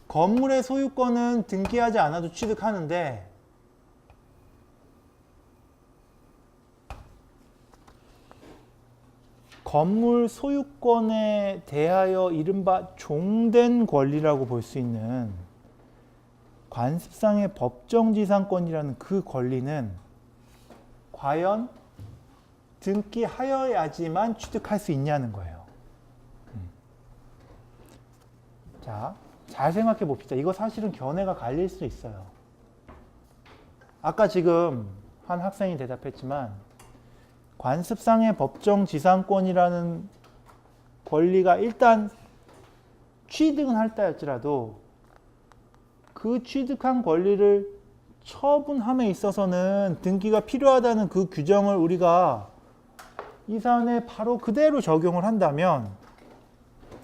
건물의 소유권은 등기하지 않아도 취득하는데 건물 소유권에 대하여 이른바 종된 권리라고 볼 수 있는 관습상의 법정지상권이라는 그 권리는 과연 등기하여야지만 취득할 수 있냐는 거예요. 자, 잘 생각해 봅시다. 이거 사실은 견해가 갈릴 수 있어요. 아까 지금 한 학생이 대답했지만 관습상의 법정지상권이라는 권리가 일단 취득은 할다 할지라도 그 취득한 권리를 처분함에 있어서는 등기가 필요하다는 그 규정을 우리가 이 사안에 바로 그대로 적용을 한다면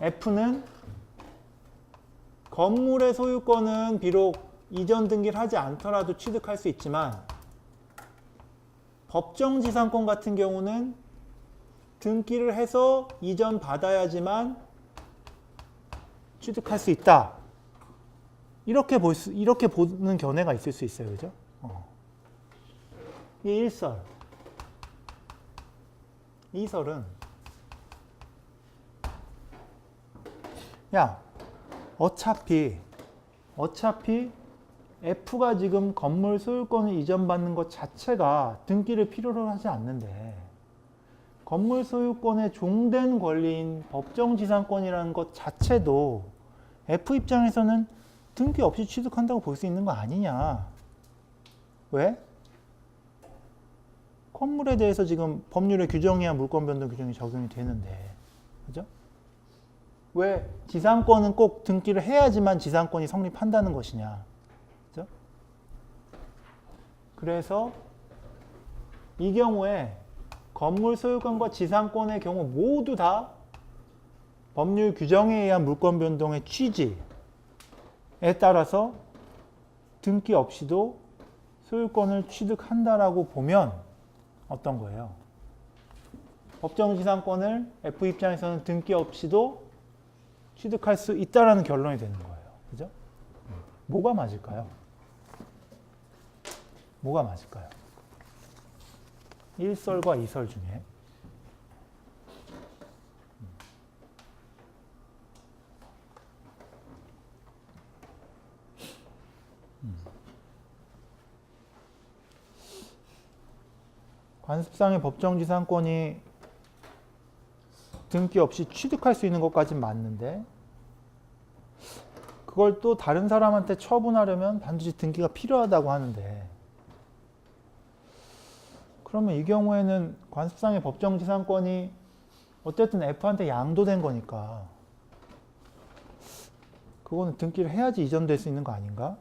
F는 건물의 소유권은 비록 이전 등기를 하지 않더라도 취득할 수 있지만 법정지상권 같은 경우는 등기를 해서 이전 받아야지만 취득할 수 있다. 이렇게 보는 견해가 있을 수 있어요. 그죠? 이 일설. 이설은 야, 어차피 F가 지금 건물 소유권을 이전받는 것 자체가 등기를 필요로 하지 않는데 건물 소유권의 종된 권리인 법정지상권이라는 것 자체도 F 입장에서는 등기 없이 취득한다고 볼 수 있는 거 아니냐. 왜? 건물에 대해서 지금 법률의 규정에 의한 물권 변동 규정이 적용이 되는데, 그죠? 왜 지상권은 꼭 등기를 해야지만 지상권이 성립한다는 것이냐. 그죠? 그래서 이 경우에 건물 소유권과 지상권의 경우 모두 다 법률 규정에 의한 물권 변동의 취지에 따라서 등기 없이도 소유권을 취득한다라고 보면 어떤 거예요? 법정지상권을 F 입장에서는 등기 없이도 취득할 수 있다라는 결론이 되는 거예요. 그죠? 뭐가 맞을까요? 뭐가 맞을까요? 일설과 이설 중에 관습상의 법정지상권이 등기 없이 취득할 수 있는 것까지는 맞는데 그걸 또 다른 사람한테 처분하려면 반드시 등기가 필요하다고 하는데 그러면 이 경우에는 관습상의 법정지상권이 어쨌든 F한테 양도된 거니까 그거는 등기를 해야지 이전될 수 있는 거 아닌가?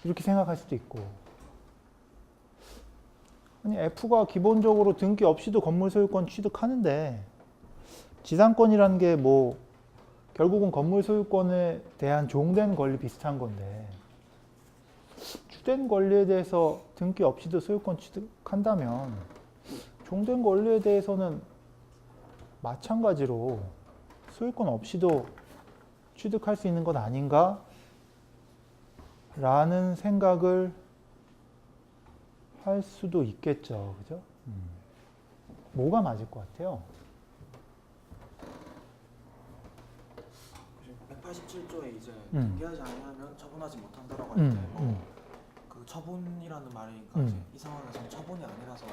이렇게 생각할 수도 있고 아니 F가 기본적으로 등기 없이도 건물 소유권 취득하는데 지상권이라는 게 뭐 결국은 건물 소유권에 대한 종된 권리 비슷한 건데 주된 권리에 대해서 등기 없이도 소유권 취득한다면 종된 권리에 대해서는 마찬가지로 소유권 없이도 취득할 수 있는 것 아닌가? 라는 생각을 할 수도 있겠죠. 그죠? 뭐가 맞을 것 같아요? 187조에 이제 등기하지 않으면 처분하지 못한다라고 할 때 그 처분이라는 말이니까 이제 이 상황에서는 처분이 아니라서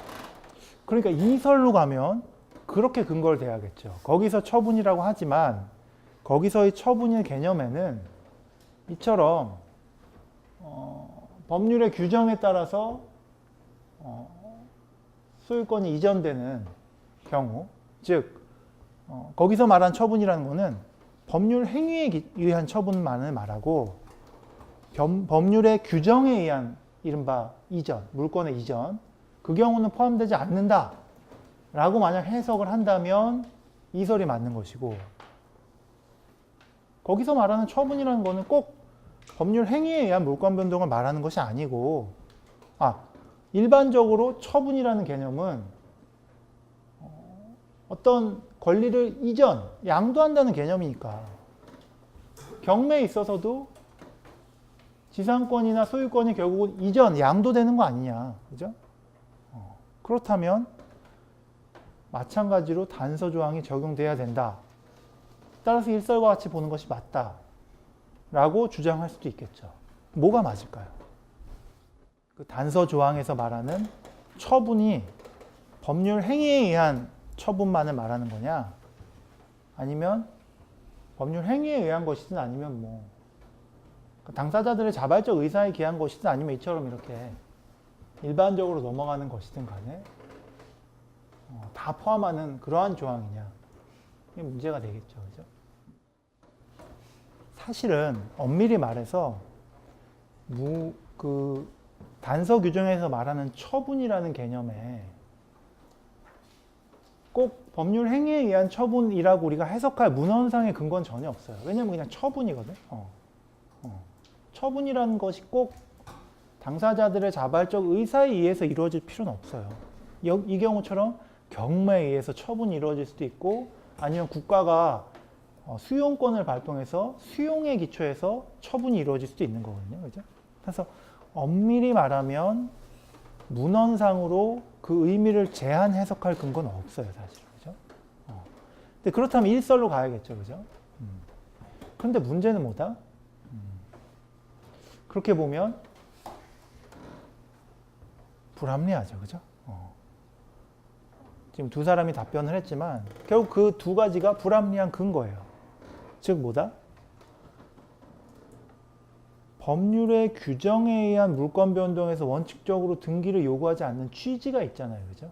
그러니까 이설로 가면 그렇게 근거를 대야겠죠. 거기서 처분이라고 하지만 거기서의 처분의 개념에는 이처럼 법률의 규정에 따라서 소유권이 이전되는 경우, 즉 거기서 말한 처분이라는 것은 법률 행위에 의한 처분만을 말하고 법률의 규정에 의한 이른바 이전, 물권의 이전, 그 경우는 포함되지 않는다 라고 만약 해석을 한다면 이설이 맞는 것이고 거기서 말하는 처분이라는 것은 꼭 법률 행위에 의한 물권 변동을 말하는 것이 아니고 일반적으로 처분이라는 개념은 어떤 권리를 이전, 양도한다는 개념이니까 경매에 있어서도 지상권이나 소유권이 결국은 이전, 양도되는 거 아니냐. 그죠? 그렇다면 마찬가지로 단서 조항이 적용돼야 된다. 따라서 일설과 같이 보는 것이 맞다. 라고 주장할 수도 있겠죠. 뭐가 맞을까요? 그 단서 조항에서 말하는 처분이 법률 행위에 의한 처분만을 말하는 거냐? 아니면 법률 행위에 의한 것이든 아니면 뭐 당사자들의 자발적 의사에 기한 것이든 아니면 이처럼 이렇게 일반적으로 넘어가는 것이든 간에 다 포함하는 그러한 조항이냐? 이게 문제가 되겠죠. 그죠? 사실은 엄밀히 말해서 단서 규정에서 말하는 처분이라는 개념에 꼭 법률 행위에 의한 처분이라고 우리가 해석할 문헌상의 근거는 전혀 없어요. 왜냐면 그냥 처분이거든. 처분이라는 것이 꼭 당사자들의 자발적 의사에 의해서 이루어질 필요는 없어요. 이 경우처럼 경매에 의해서 처분이 이루어질 수도 있고 아니면 국가가 수용권을 발동해서 수용에 기초해서 처분이 이루어질 수도 있는 거거든요. 그죠? 그래서 엄밀히 말하면 문헌상으로 그 의미를 제한 해석할 근거는 없어요, 사실. 그죠? 근데 그렇다면 일설로 가야겠죠. 그죠? 그런데 문제는 뭐다? 그렇게 보면 불합리하죠. 그죠? 지금 두 사람이 답변을 했지만 결국 그 두 가지가 불합리한 근거예요. 즉 뭐다? 법률의 규정에 의한 물권 변동에서 원칙적으로 등기를 요구하지 않는 취지가 있잖아요. 그죠?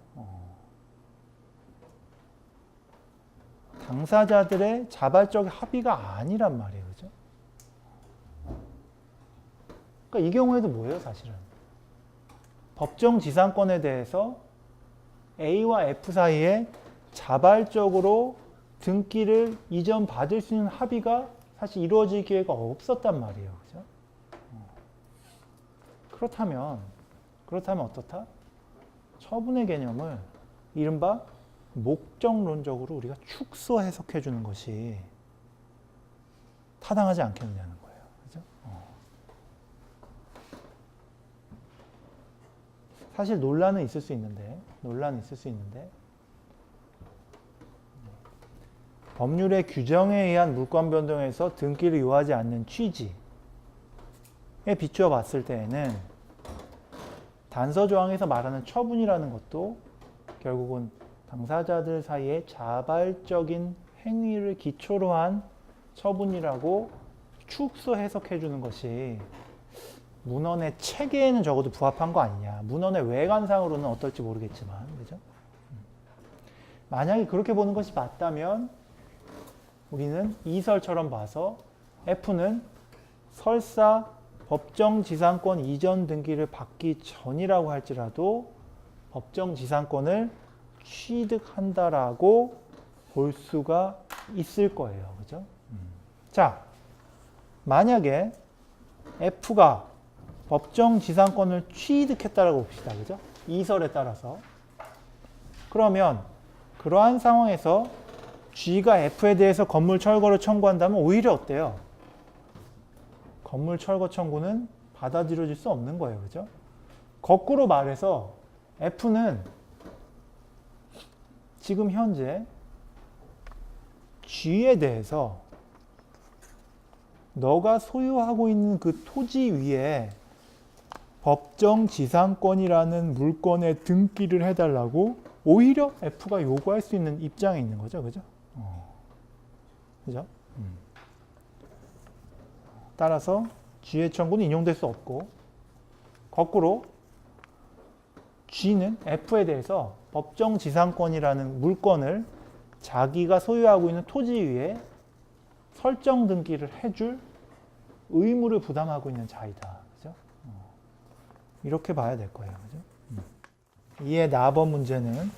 당사자들의 자발적 합의가 아니란 말이에요. 그죠? 그러니까 이 경우에도 뭐예요, 사실은? 법정 지상권에 대해서 A와 F 사이에 자발적으로 등기를 이전 받을 수 있는 합의가 사실 이루어질 기회가 없었단 말이에요. 그죠? 그렇다면 어떻다? 처분의 개념을 이른바 목적론적으로 우리가 축소 해석해 주는 것이 타당하지 않겠느냐는 거예요. 그죠? 사실 논란은 있을 수 있는데 법률의 규정에 의한 물권 변동에서 등기를 요하지 않는 취지에 비추어 봤을 때에는 단서 조항에서 말하는 처분이라는 것도 결국은 당사자들 사이에 자발적인 행위를 기초로 한 처분이라고 축소 해석해 주는 것이 문헌의 체계에는 적어도 부합한 거 아니냐. 문헌의 외관상으로는 어떨지 모르겠지만, 그죠? 만약에 그렇게 보는 것이 맞다면 우리는 이설처럼 봐서 F는 설사 법정지상권 이전 등기를 받기 전이라고 할지라도 법정지상권을 취득한다라고 볼 수가 있을 거예요. 그죠? 자, 만약에 F가 법정지상권을 취득했다라고 봅시다. 그죠? 이설에 따라서. 그러면 그러한 상황에서 G가 F에 대해서 건물 철거를 청구한다면 오히려 어때요? 건물 철거 청구는 받아들여질 수 없는 거예요. 그죠? 거꾸로 말해서 F는 지금 현재 G에 대해서 너가 소유하고 있는 그 토지 위에 법정지상권이라는 물권에 등기를 해달라고 오히려 F가 요구할 수 있는 입장에 있는 거죠. 그죠? 그죠? 따라서 G의 청구는 인용될 수 없고 거꾸로 G는 F에 대해서 법정지상권이라는 물권을 자기가 소유하고 있는 토지 위에 설정 등기를 해줄 의무를 부담하고 있는 자이다. 그죠? 이렇게 봐야 될 거예요. 그죠? 이에 나번 문제는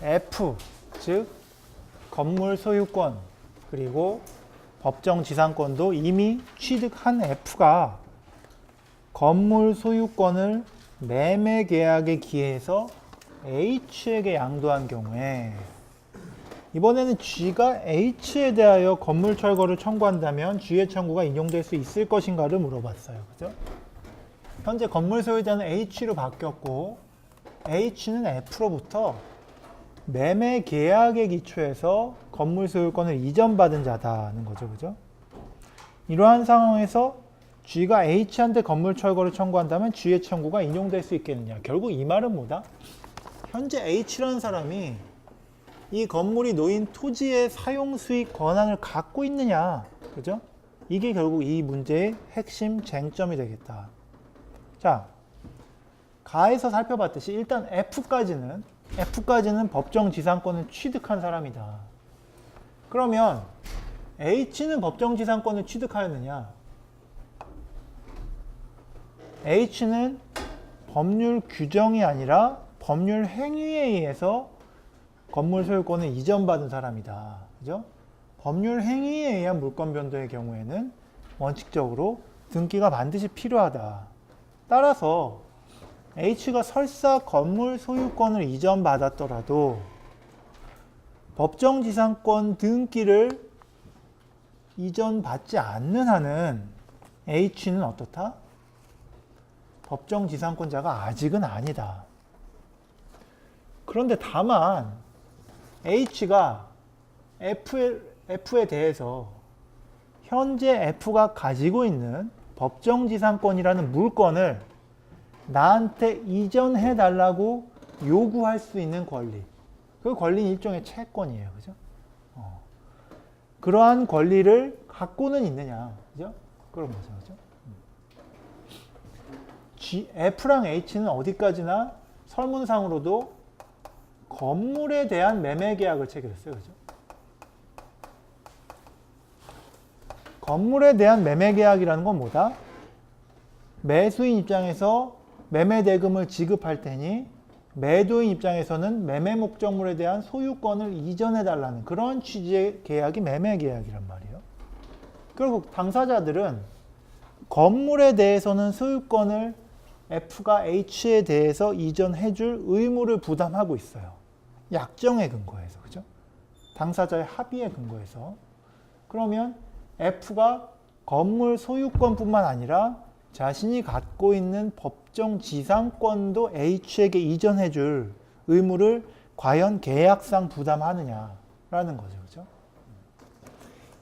F, 즉 건물 소유권 그리고 법정 지상권도 이미 취득한 F가 건물 소유권을 매매 계약에 기해서 H에게 양도한 경우에 이번에는 G가 H에 대하여 건물 철거를 청구한다면 G의 청구가 인용될 수 있을 것인가를 물어봤어요. 그죠? 현재 건물 소유자는 H로 바뀌었고 H는 F로부터 매매 계약에 기초해서 건물 소유권을 이전받은 자다는 거죠. 그죠? 이러한 상황에서 G가 H한테 건물 철거를 청구한다면 G의 청구가 인용될 수 있겠느냐. 결국 이 말은 뭐다? 현재 H라는 사람이 이 건물이 놓인 토지의 사용 수익 권한을 갖고 있느냐. 그죠? 이게 결국 이 문제의 핵심 쟁점이 되겠다. 자, 가에서 살펴봤듯이 일단 F까지는 법정 지상권을 취득한 사람이다. 그러면 H는 법정 지상권을 취득하였느냐? H는 법률 규정이 아니라 법률 행위에 의해서 건물 소유권을 이전받은 사람이다. 그죠? 법률 행위에 의한 물권 변동의 경우에는 원칙적으로 등기가 반드시 필요하다. 따라서 H가 설사 건물 소유권을 이전받았더라도 법정지상권 등기를 이전받지 않는 한은 H는 어떻다? 법정지상권자가 아직은 아니다. 그런데 다만 H가 F에 대해서 현재 F가 가지고 있는 법정지상권이라는 물건을 나한테 이전해 달라고 요구할 수 있는 권리. 그 권리는 일종의 채권이에요. 그죠? 그러한 권리를 갖고는 있느냐. 그죠? 그런 거죠. 그죠? F랑 H는 어디까지나 설문상으로도 건물에 대한 매매 계약을 체결했어요. 그죠? 건물에 대한 매매 계약이라는 건 뭐다? 매수인 입장에서 매매 대금을 지급할 테니 매도인 입장에서는 매매 목적물에 대한 소유권을 이전해 달라는 그런 취지의 계약이 매매 계약이란 말이에요. 결국 당사자들은 건물에 대해서는 소유권을 F가 H에 대해서 이전해 줄 의무를 부담하고 있어요. 약정에 근거해서. 그죠? 당사자의 합의에 근거해서. 그러면 F가 건물 소유권뿐만 아니라 자신이 갖고 있는 법정 지상권도 H에게 이전해 줄 의무를 과연 계약상 부담하느냐라는 거죠. 그죠?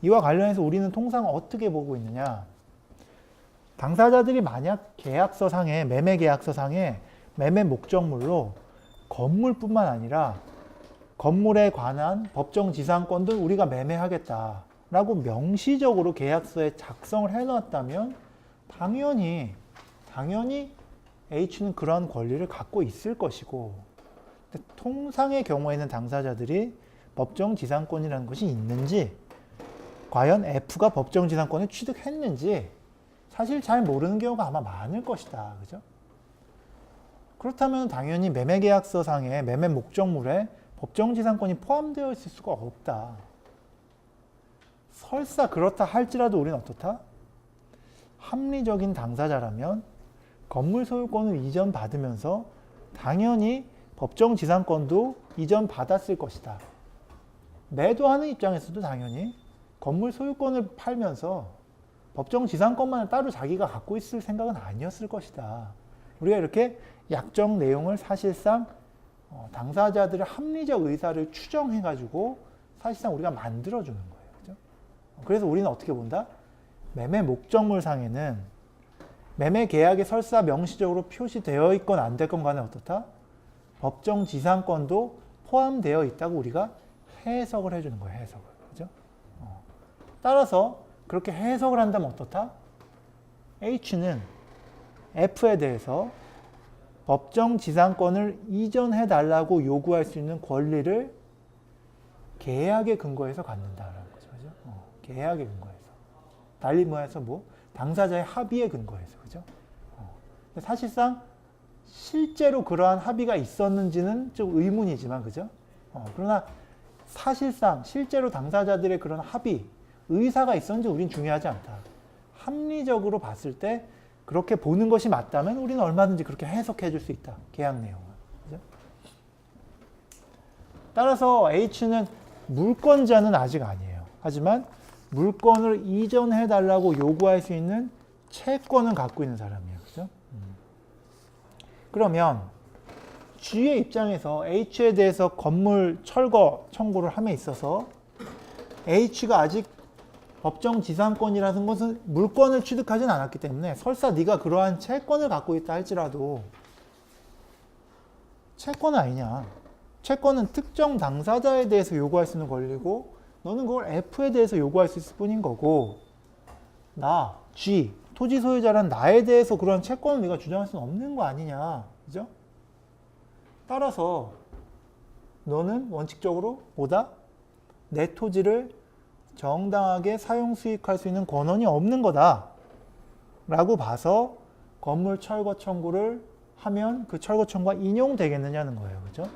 이와 관련해서 우리는 통상 어떻게 보고 있느냐? 당사자들이 만약 계약서상에, 매매 계약서상에 매매 목적물로 건물뿐만 아니라 건물에 관한 법정 지상권도 우리가 매매하겠다라고 명시적으로 계약서에 작성을 해놨다면 당연히 H는 그러한 권리를 갖고 있을 것이고, 통상의 경우에는 당사자들이 법정 지상권이라는 것이 있는지, 과연 F가 법정 지상권을 취득했는지 사실 잘 모르는 경우가 아마 많을 것이다. 그죠? 그렇다면 당연히 매매계약서상의 매매 목적물에 법정지상권이 포함되어 있을 수가 없다. 설사 그렇다 할지라도 우리는 어떻다? 합리적인 당사자라면 건물 소유권을 이전받으면서 당연히 법정지상권도 이전받았을 것이다. 매도하는 입장에서도 당연히 건물 소유권을 팔면서 법정지상권만을 따로 자기가 갖고 있을 생각은 아니었을 것이다. 우리가 이렇게 약정 내용을 사실상 당사자들의 합리적 의사를 추정해가지고 사실상 우리가 만들어주는 거예요. 그죠? 그래서 우리는 어떻게 본다? 매매 목적물상에는 매매 계약에 설사 명시적으로 표시되어 있건 안 됐건 간에 어떻다? 법정지상권도 포함되어 있다고 우리가 해석을 해주는 거예요. 해석을. 그죠? 따라서 그렇게 해석을 한다면 어떻다? H는 F에 대해서 법정지상권을 이전해 달라고 요구할 수 있는 권리를 계약에 근거해서 갖는다라는 거죠. 그죠? 계약에 근거해서. 달리 말해서 당사자의 합의에 근거해서. 그죠? 사실상 실제로 그러한 합의가 있었는지는 좀 의문이지만, 그죠? 그러나 사실상 실제로 당사자들의 그런 합의, 의사가 있었는지 우린 중요하지 않다. 합리적으로 봤을 때 그렇게 보는 것이 맞다면 우리는 얼마든지 그렇게 해석해 줄 수 있다. 계약 내용을. 그죠? 따라서 H는 물권자는 아직 아니에요. 하지만 물건을 이전해 달라고 요구할 수 있는 채권은 갖고 있는 사람이에요. 그죠? 그러면 G의 입장에서 H에 대해서 건물 철거 청구를 함에 있어서 H가 아직 법정지상권이라는 것은 물건을 취득하진 않았기 때문에 설사 네가 그러한 채권을 갖고 있다 할지라도 채권은 아니냐. 채권은 특정 당사자에 대해서 요구할 수 있는 권리고 너는 그걸 F에 대해서 요구할 수 있을 뿐인 거고 나, G, 토지 소유자란 나에 대해서 그런 채권을 네가 주장할 수는 없는 거 아니냐. 그죠? 따라서 너는 원칙적으로 뭐다? 내 토지를 정당하게 사용 수익할 수 있는 권한이 없는 거다 라고 봐서 건물 철거 청구를 하면 그 철거 청구가 인용되겠느냐는 거예요. 그죠?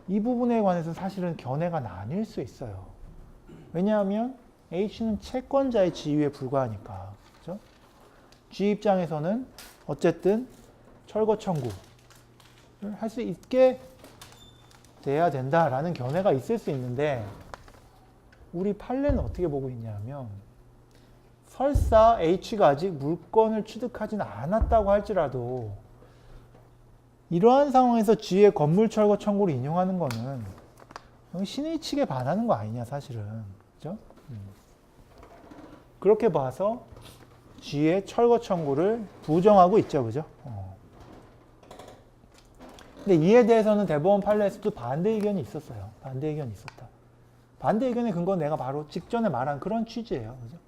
이 부분에 관해서 사실은 견해가 나뉠 수 있어요. 왜냐하면 H는 채권자의 지위에 불과하니까. 그죠? G 입장에서는 어쨌든 철거 청구를 할 수 있게 돼야 된다라는 견해가 있을 수 있는데 우리 판례는 어떻게 보고 있냐면 설사 H가 아직 물건을 취득하지는 않았다고 할지라도 이러한 상황에서 G의 건물 철거 청구를 인용하는 거는 신의 측에 반하는 거 아니냐 사실은. 그죠? 그렇게 봐서 G의 철거 청구를 부정하고 있죠. 그죠? 근데 이에 대해서는 대법원 판례에서도 반대 의견이 있었어요. 반대 의견이 있었다. 반대 의견의 근거는 내가 바로 직전에 말한 그런 취지예요. 그죠?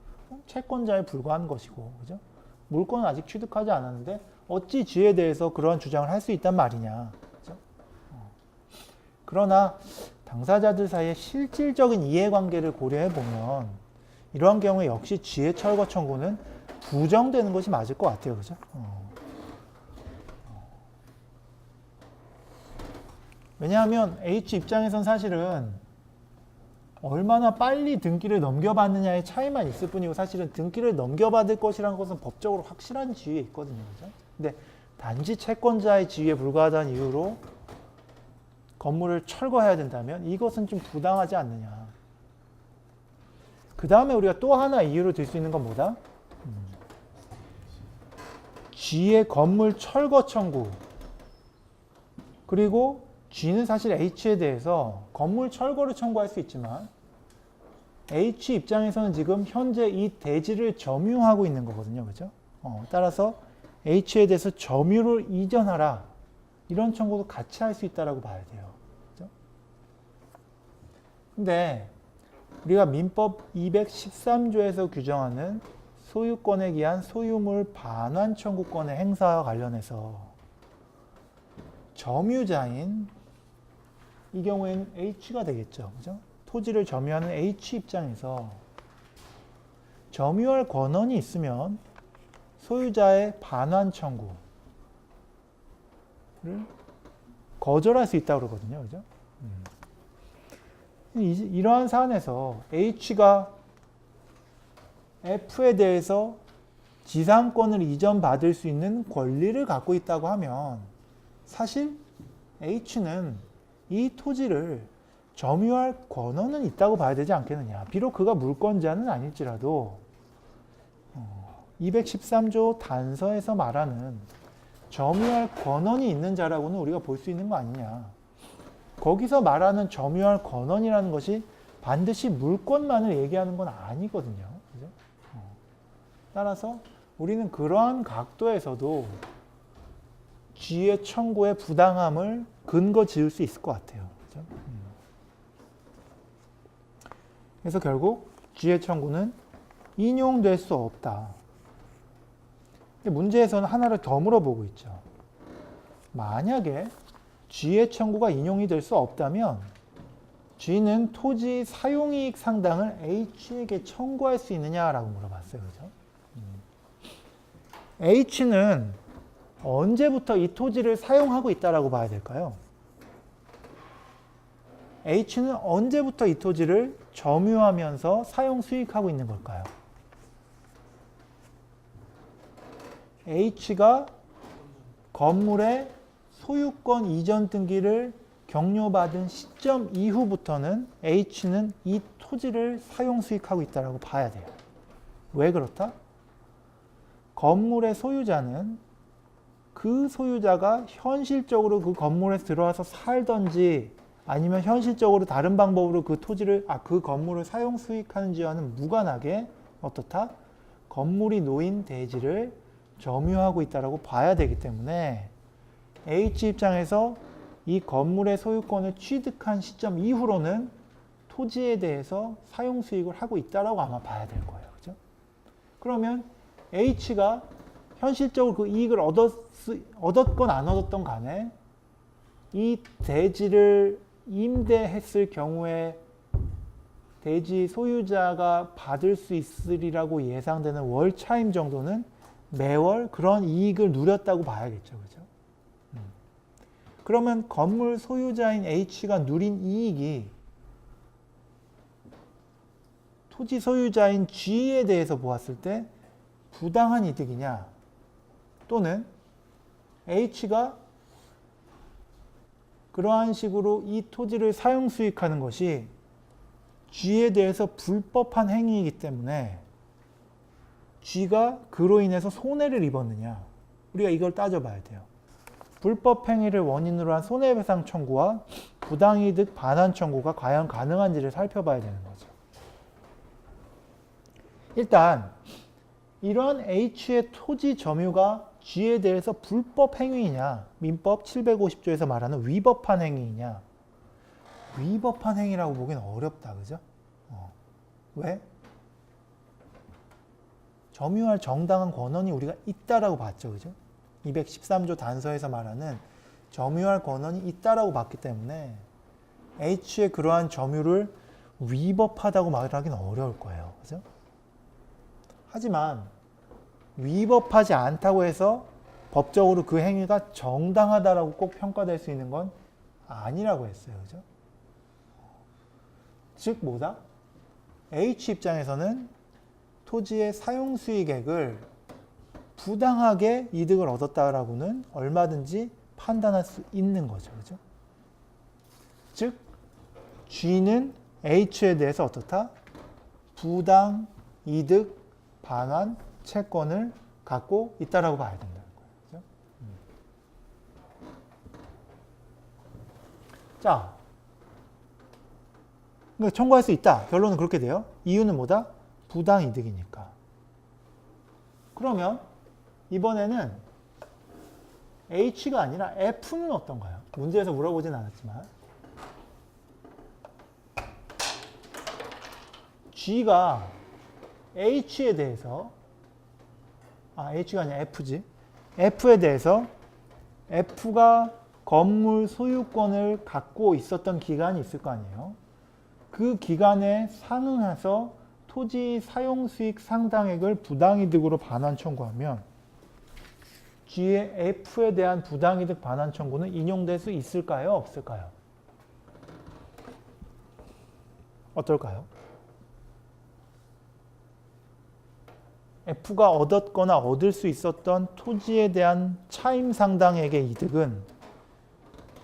채권자에 불과한 것이고, 그죠? 물건은 아직 취득하지 않았는데 어찌 G에 대해서 그런 주장을 할 수 있단 말이냐. 그죠? 그러나 당사자들 사이의 실질적인 이해관계를 고려해 보면 이러한 경우에 역시 G의 철거 청구는 부정되는 것이 맞을 것 같아요. 그죠? 왜냐하면 H 입장에선 사실은 얼마나 빨리 등기를 넘겨받느냐의 차이만 있을 뿐이고 사실은 등기를 넘겨받을 것이라는 것은 법적으로 확실한 지위에 있거든요. 그죠? 근데 단지 채권자의 지위에 불과하다는 이유로 건물을 철거해야 된다면 이것은 좀 부당하지 않느냐. 그 다음에 우리가 또 하나 이유로 들 수 있는 건 뭐다? G의 건물 철거 청구 그리고 G는 사실 H에 대해서 건물 철거를 청구할 수 있지만 H 입장에서는 지금 현재 이 대지를 점유하고 있는 거거든요. 그죠? 따라서 H에 대해서 점유를 이전하라. 이런 청구도 같이 할 수 있다고 봐야 돼요. 그죠? 근데 우리가 민법 213조에서 규정하는 소유권에 기한 소유물 반환 청구권의 행사와 관련해서 점유자인 이 경우에는 H가 되겠죠. 그죠? 토지를 점유하는 H 입장에서 점유할 권한이 있으면 소유자의 반환 청구를 거절할 수 있다고 그러거든요. 그죠? 이러한 사안에서 H가 F에 대해서 지상권을 이전받을 수 있는 권리를 갖고 있다고 하면 사실 H는 이 토지를 점유할 권한은 있다고 봐야 되지 않겠느냐. 비록 그가 물권자는 아닐지라도 213조 단서에서 말하는 점유할 권한이 있는 자라고는 우리가 볼 수 있는 거 아니냐. 거기서 말하는 점유할 권한이라는 것이 반드시 물권만을 얘기하는 건 아니거든요. 그죠? 따라서 우리는 그러한 각도에서도 G의 청구의 부당함을 근거 지을 수 있을 것 같아요. 그죠? 그래서 결국 G의 청구는 인용될 수 없다. 근데 문제에서는 하나를 더 물어보고 있죠. 만약에 G의 청구가 인용이 될 수 없다면 G는 토지 사용이익 상당을 H에게 청구할 수 있느냐라고 물어봤어요. 그죠? H는 언제부터 이 토지를 사용하고 있다라고 봐야 될까요? H는 언제부터 이 토지를 점유하면서 사용 수익하고 있는 걸까요? H가 건물의 소유권 이전 등기를 격려받은 시점 이후부터는 H는 이 토지를 사용 수익하고 있다라고 봐야 돼요. 왜 그렇다? 건물의 소유자는 그 소유자가 현실적으로 그 건물에 들어와서 살던지 아니면 현실적으로 다른 방법으로 그 토지를 그 건물을 사용 수익하는지와는 무관하게 어떻다? 건물이 놓인 대지를 점유하고 있다라고 봐야 되기 때문에 H 입장에서 이 건물의 소유권을 취득한 시점 이후로는 토지에 대해서 사용 수익을 하고 있다라고 아마 봐야 될 거예요. 그죠? 그러면 H가 현실적으로 그 이익을 얻었건 안 얻었던 간에 이 대지를 임대했을 경우에 대지 소유자가 받을 수 있으리라고 예상되는 월 차임 정도는 매월 그런 이익을 누렸다고 봐야겠죠. 그죠? 그러면 건물 소유자인 H가 누린 이익이 토지 소유자인 G에 대해서 보았을 때 부당한 이득이냐, 또는 H가 그러한 식으로 이 토지를 사용 수익하는 것이 G에 대해서 불법한 행위이기 때문에 G가 그로 인해서 손해를 입었느냐, 우리가 이걸 따져봐야 돼요. 불법 행위를 원인으로 한 손해배상 청구와 부당이득 반환 청구가 과연 가능한지를 살펴봐야 되는 거죠. 일단 이런 H의 토지 점유가 G에 대해서 불법 행위이냐, 민법 750조에서 말하는 위법한 행위이냐. 위법한 행위라고 보기는 어렵다, 그죠? 왜? 점유할 정당한 권한이 우리가 있다라고 봤죠, 그죠? 213조 단서에서 말하는 점유할 권한이 있다라고 봤기 때문에 H의 그러한 점유를 위법하다고 말하기는 어려울 거예요, 그죠? 하지만 위법하지 않다고 해서 법적으로 그 행위가 정당하다라고 꼭 평가될 수 있는 건 아니라고 했어요. 그죠? 즉 뭐다? H 입장에서는 토지의 사용 수익액을 부당하게 이득을 얻었다라고는 얼마든지 판단할 수 있는 거죠. 그죠? 즉 G는 H에 대해서 어떻다? 부당 이득 반환 채권을 갖고 있다라고 봐야 된다는 거예요. 그죠? 자, 그러니까 청구할 수 있다. 결론은 그렇게 돼요. 이유는 뭐다? 부당 이득이니까. 그러면 이번에는 H가 아니라 F는 어떤가요? 문제에서 물어보진 않았지만 G가 H에 대해서 H가 아니라 F지. F에 대해서 F가 건물 소유권을 갖고 있었던 기간이 있을 거 아니에요. 그 기간에 상응해서 토지 사용 수익 상당액을 부당이득으로 반환 청구하면 G의 F에 대한 부당이득 반환 청구는 인용될 수 있을까요? 없을까요? 어떨까요? F가 얻었거나 얻을 수 있었던 토지에 대한 차임 상당액의 이득은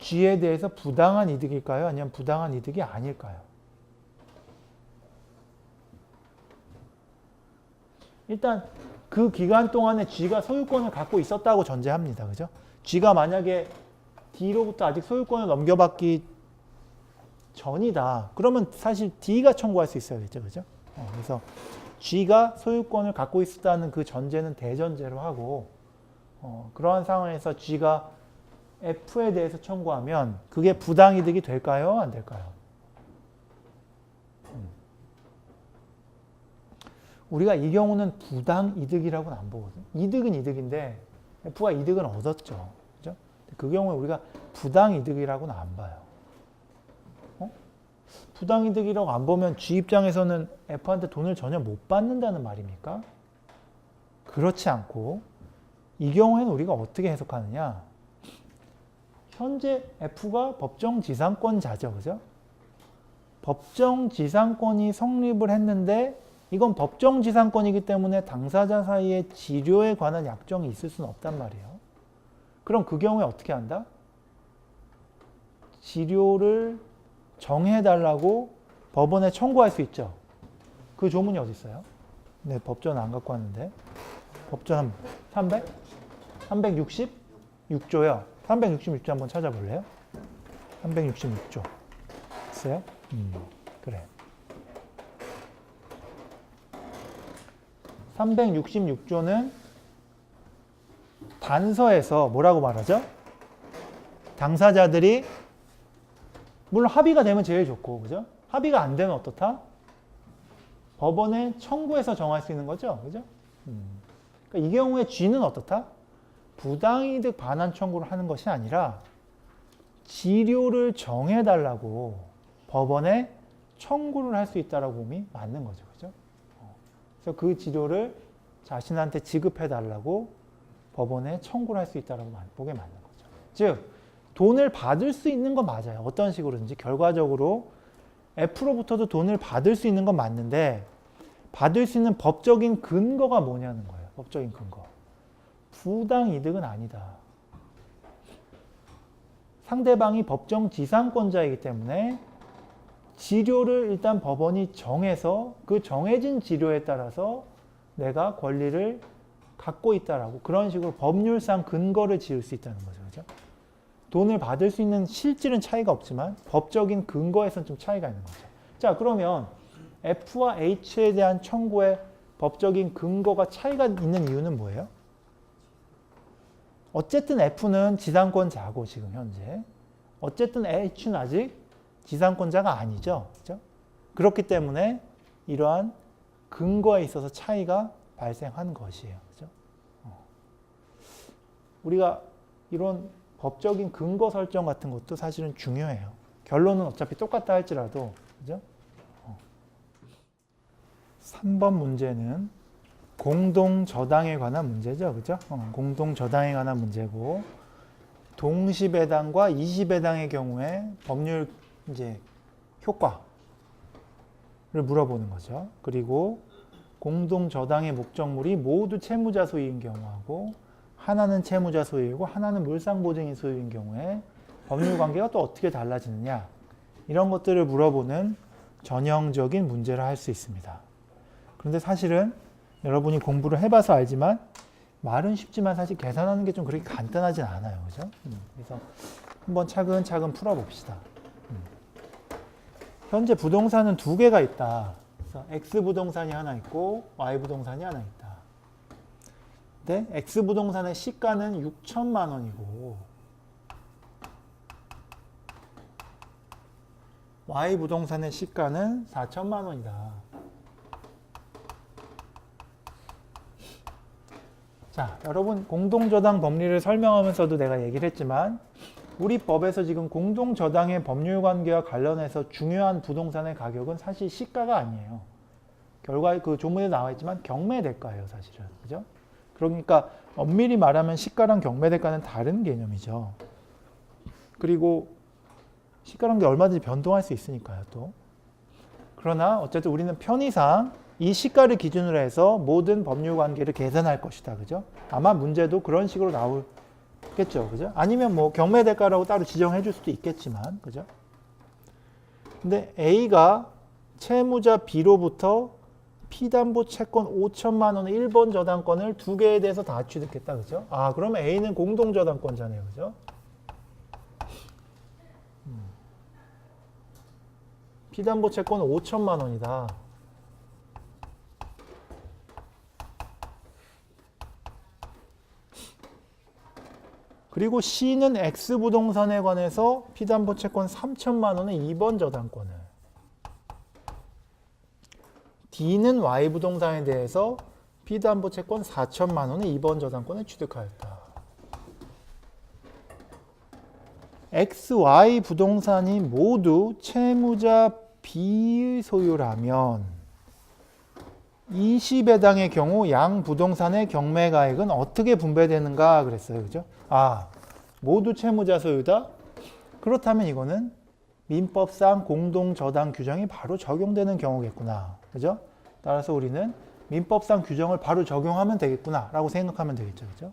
G에 대해서 부당한 이득일까요? 아니면 부당한 이득이 아닐까요? 일단 그 기간 동안에 G가 소유권을 갖고 있었다고 전제합니다. 그죠? G가 만약에 D로부터 아직 소유권을 넘겨받기 전이다. 그러면 사실 D가 청구할 수 있어야겠죠. 그죠? 그래서 G가 소유권을 갖고 있었다는 그 전제는 대전제로 하고 그러한 상황에서 G가 F에 대해서 청구하면 그게 부당이득이 될까요? 안 될까요? 우리가 이 경우는 부당이득이라고는 안 보거든요. 이득은 이득인데 F가 이득은 얻었죠. 그죠? 그 경우에 우리가 부당이득이라고는 안 봐요. 부당이득이라고 안 보면 G 입장에서는 F한테 돈을 전혀 못 받는다는 말입니까? 그렇지 않고 이 경우에는 우리가 어떻게 해석하느냐? 현재 F가 법정지상권자죠. 그죠? 법정지상권이 성립을 했는데 이건 법정지상권이기 때문에 당사자 사이에 지료에 관한 약정이 있을 수는 없단 말이에요. 그럼 그 경우에 어떻게 한다? 지료를 정해달라고 법원에 청구할 수 있죠. 그 조문이 어디 있어요? 네, 법전 안 갖고 왔는데. 법전 366조요. 366조 한번 찾아볼래요? 366조. 있어요? 그래. 366조는 단서에서 뭐라고 말하죠? 당사자들이 물론 합의가 되면 제일 좋고, 그죠? 합의가 안 되면 어떻다? 법원에 청구해서 정할 수 있는 거죠, 그죠? 그러니까 이 경우에 G는 어떻다? 부당이득 반환 청구를 하는 것이 아니라 지료를 정해달라고 법원에 청구를 할 수 있다라고 봄이 맞는 거죠, 그죠? 그래서 그 지료를 자신한테 지급해달라고 법원에 청구를 할 수 있다고 보게 맞는 거죠. 즉 돈을 받을 수 있는 건 맞아요. 어떤 식으로든지 결과적으로 F로부터도 돈을 받을 수 있는 건 맞는데 받을 수 있는 법적인 근거가 뭐냐는 거예요. 법적인 근거. 부당 이득은 아니다. 상대방이 법정 지상권자이기 때문에 지료를 일단 법원이 정해서 그 정해진 지료에 따라서 내가 권리를 갖고 있다라고 그런 식으로 법률상 근거를 지을 수 있다는 거죠. 그죠? 돈을 받을 수 있는 실질은 차이가 없지만 법적인 근거에서는 좀 차이가 있는 거죠. 자, 그러면 F와 H에 대한 청구의 법적인 근거가 차이가 있는 이유는 뭐예요? 어쨌든 F는 지상권자고 지금 현재. 어쨌든 H는 아직 지상권자가 아니죠. 그죠? 그렇기 때문에 이러한 근거에 있어서 차이가 발생하는 것이에요. 그죠? 우리가 이런 법적인 근거 설정 같은 것도 사실은 중요해요. 결론은 어차피 똑같다 할지라도. 그죠? 3번 문제는 공동저당에 관한 문제죠. 그죠? 공동저당에 관한 문제고, 동시배당과 이시배당의 경우에 법률 이제 효과를 물어보는 거죠. 그리고 공동저당의 목적물이 모두 채무자 소유인 경우하고, 하나는 채무자 소유이고 하나는 물상보증인 소유인 경우에 법률 관계가 또 어떻게 달라지느냐, 이런 것들을 물어보는 전형적인 문제를 할 수 있습니다. 그런데 사실은 여러분이 공부를 해봐서 알지만 말은 쉽지만 사실 계산하는 게 좀 그렇게 간단하진 않아요. 그죠? 그래서 한번 차근차근 풀어봅시다. 현재 부동산은 두 개가 있다. 그래서 X 부동산이 하나 있고 Y 부동산이 하나 있다. 근데 X 부동산의 시가는 6천만 원이고 Y 부동산의 시가는 4천만 원이다. 자, 여러분 공동저당 법리를 설명하면서도 내가 얘기를 했지만 우리 법에서 지금 공동저당의 법률관계와 관련해서 중요한 부동산의 가격은 사실 시가가 아니에요. 결과 그 조문에 나와 있지만 경매대가예요, 사실은. 그죠? 그러니까 엄밀히 말하면 시가랑 경매대가는 다른 개념이죠. 그리고 시가란 게 얼마든지 변동할 수 있으니까요, 또. 그러나 어쨌든 우리는 편의상 이 시가를 기준으로 해서 모든 법률 관계를 계산할 것이다. 그죠? 아마 문제도 그런 식으로 나오겠죠. 그죠? 아니면 뭐 경매대가라고 따로 지정해 줄 수도 있겠지만. 그죠? 근데 A가 채무자 B로부터 피담보 채권 5천만 원의 1번 저당권을 두 개에 대해서 다 취득했다. 그죠? 아, 그러면 A는 공동저당권자네요. 그죠? 피담보 채권은 5천만 원이다. 그리고 C는 X부동산에 관해서 피담보 채권 3천만 원의 2번 저당권을, D는 Y부동산에 대해서 피담보 채권 4천만 원의 2번 저당권을 취득하였다. X, Y 부동산이 모두 채무자 B의 소유라면 이시배당의 경우 양 부동산의 경매가액은 어떻게 분배되는가 그랬어요. 그죠? 아, 모두 채무자 소유다? 그렇다면 이거는 민법상 공동저당 규정이 바로 적용되는 경우겠구나. 그죠? 따라서 우리는 민법상 규정을 바로 적용하면 되겠구나 라고 생각하면 되겠죠. 그죠?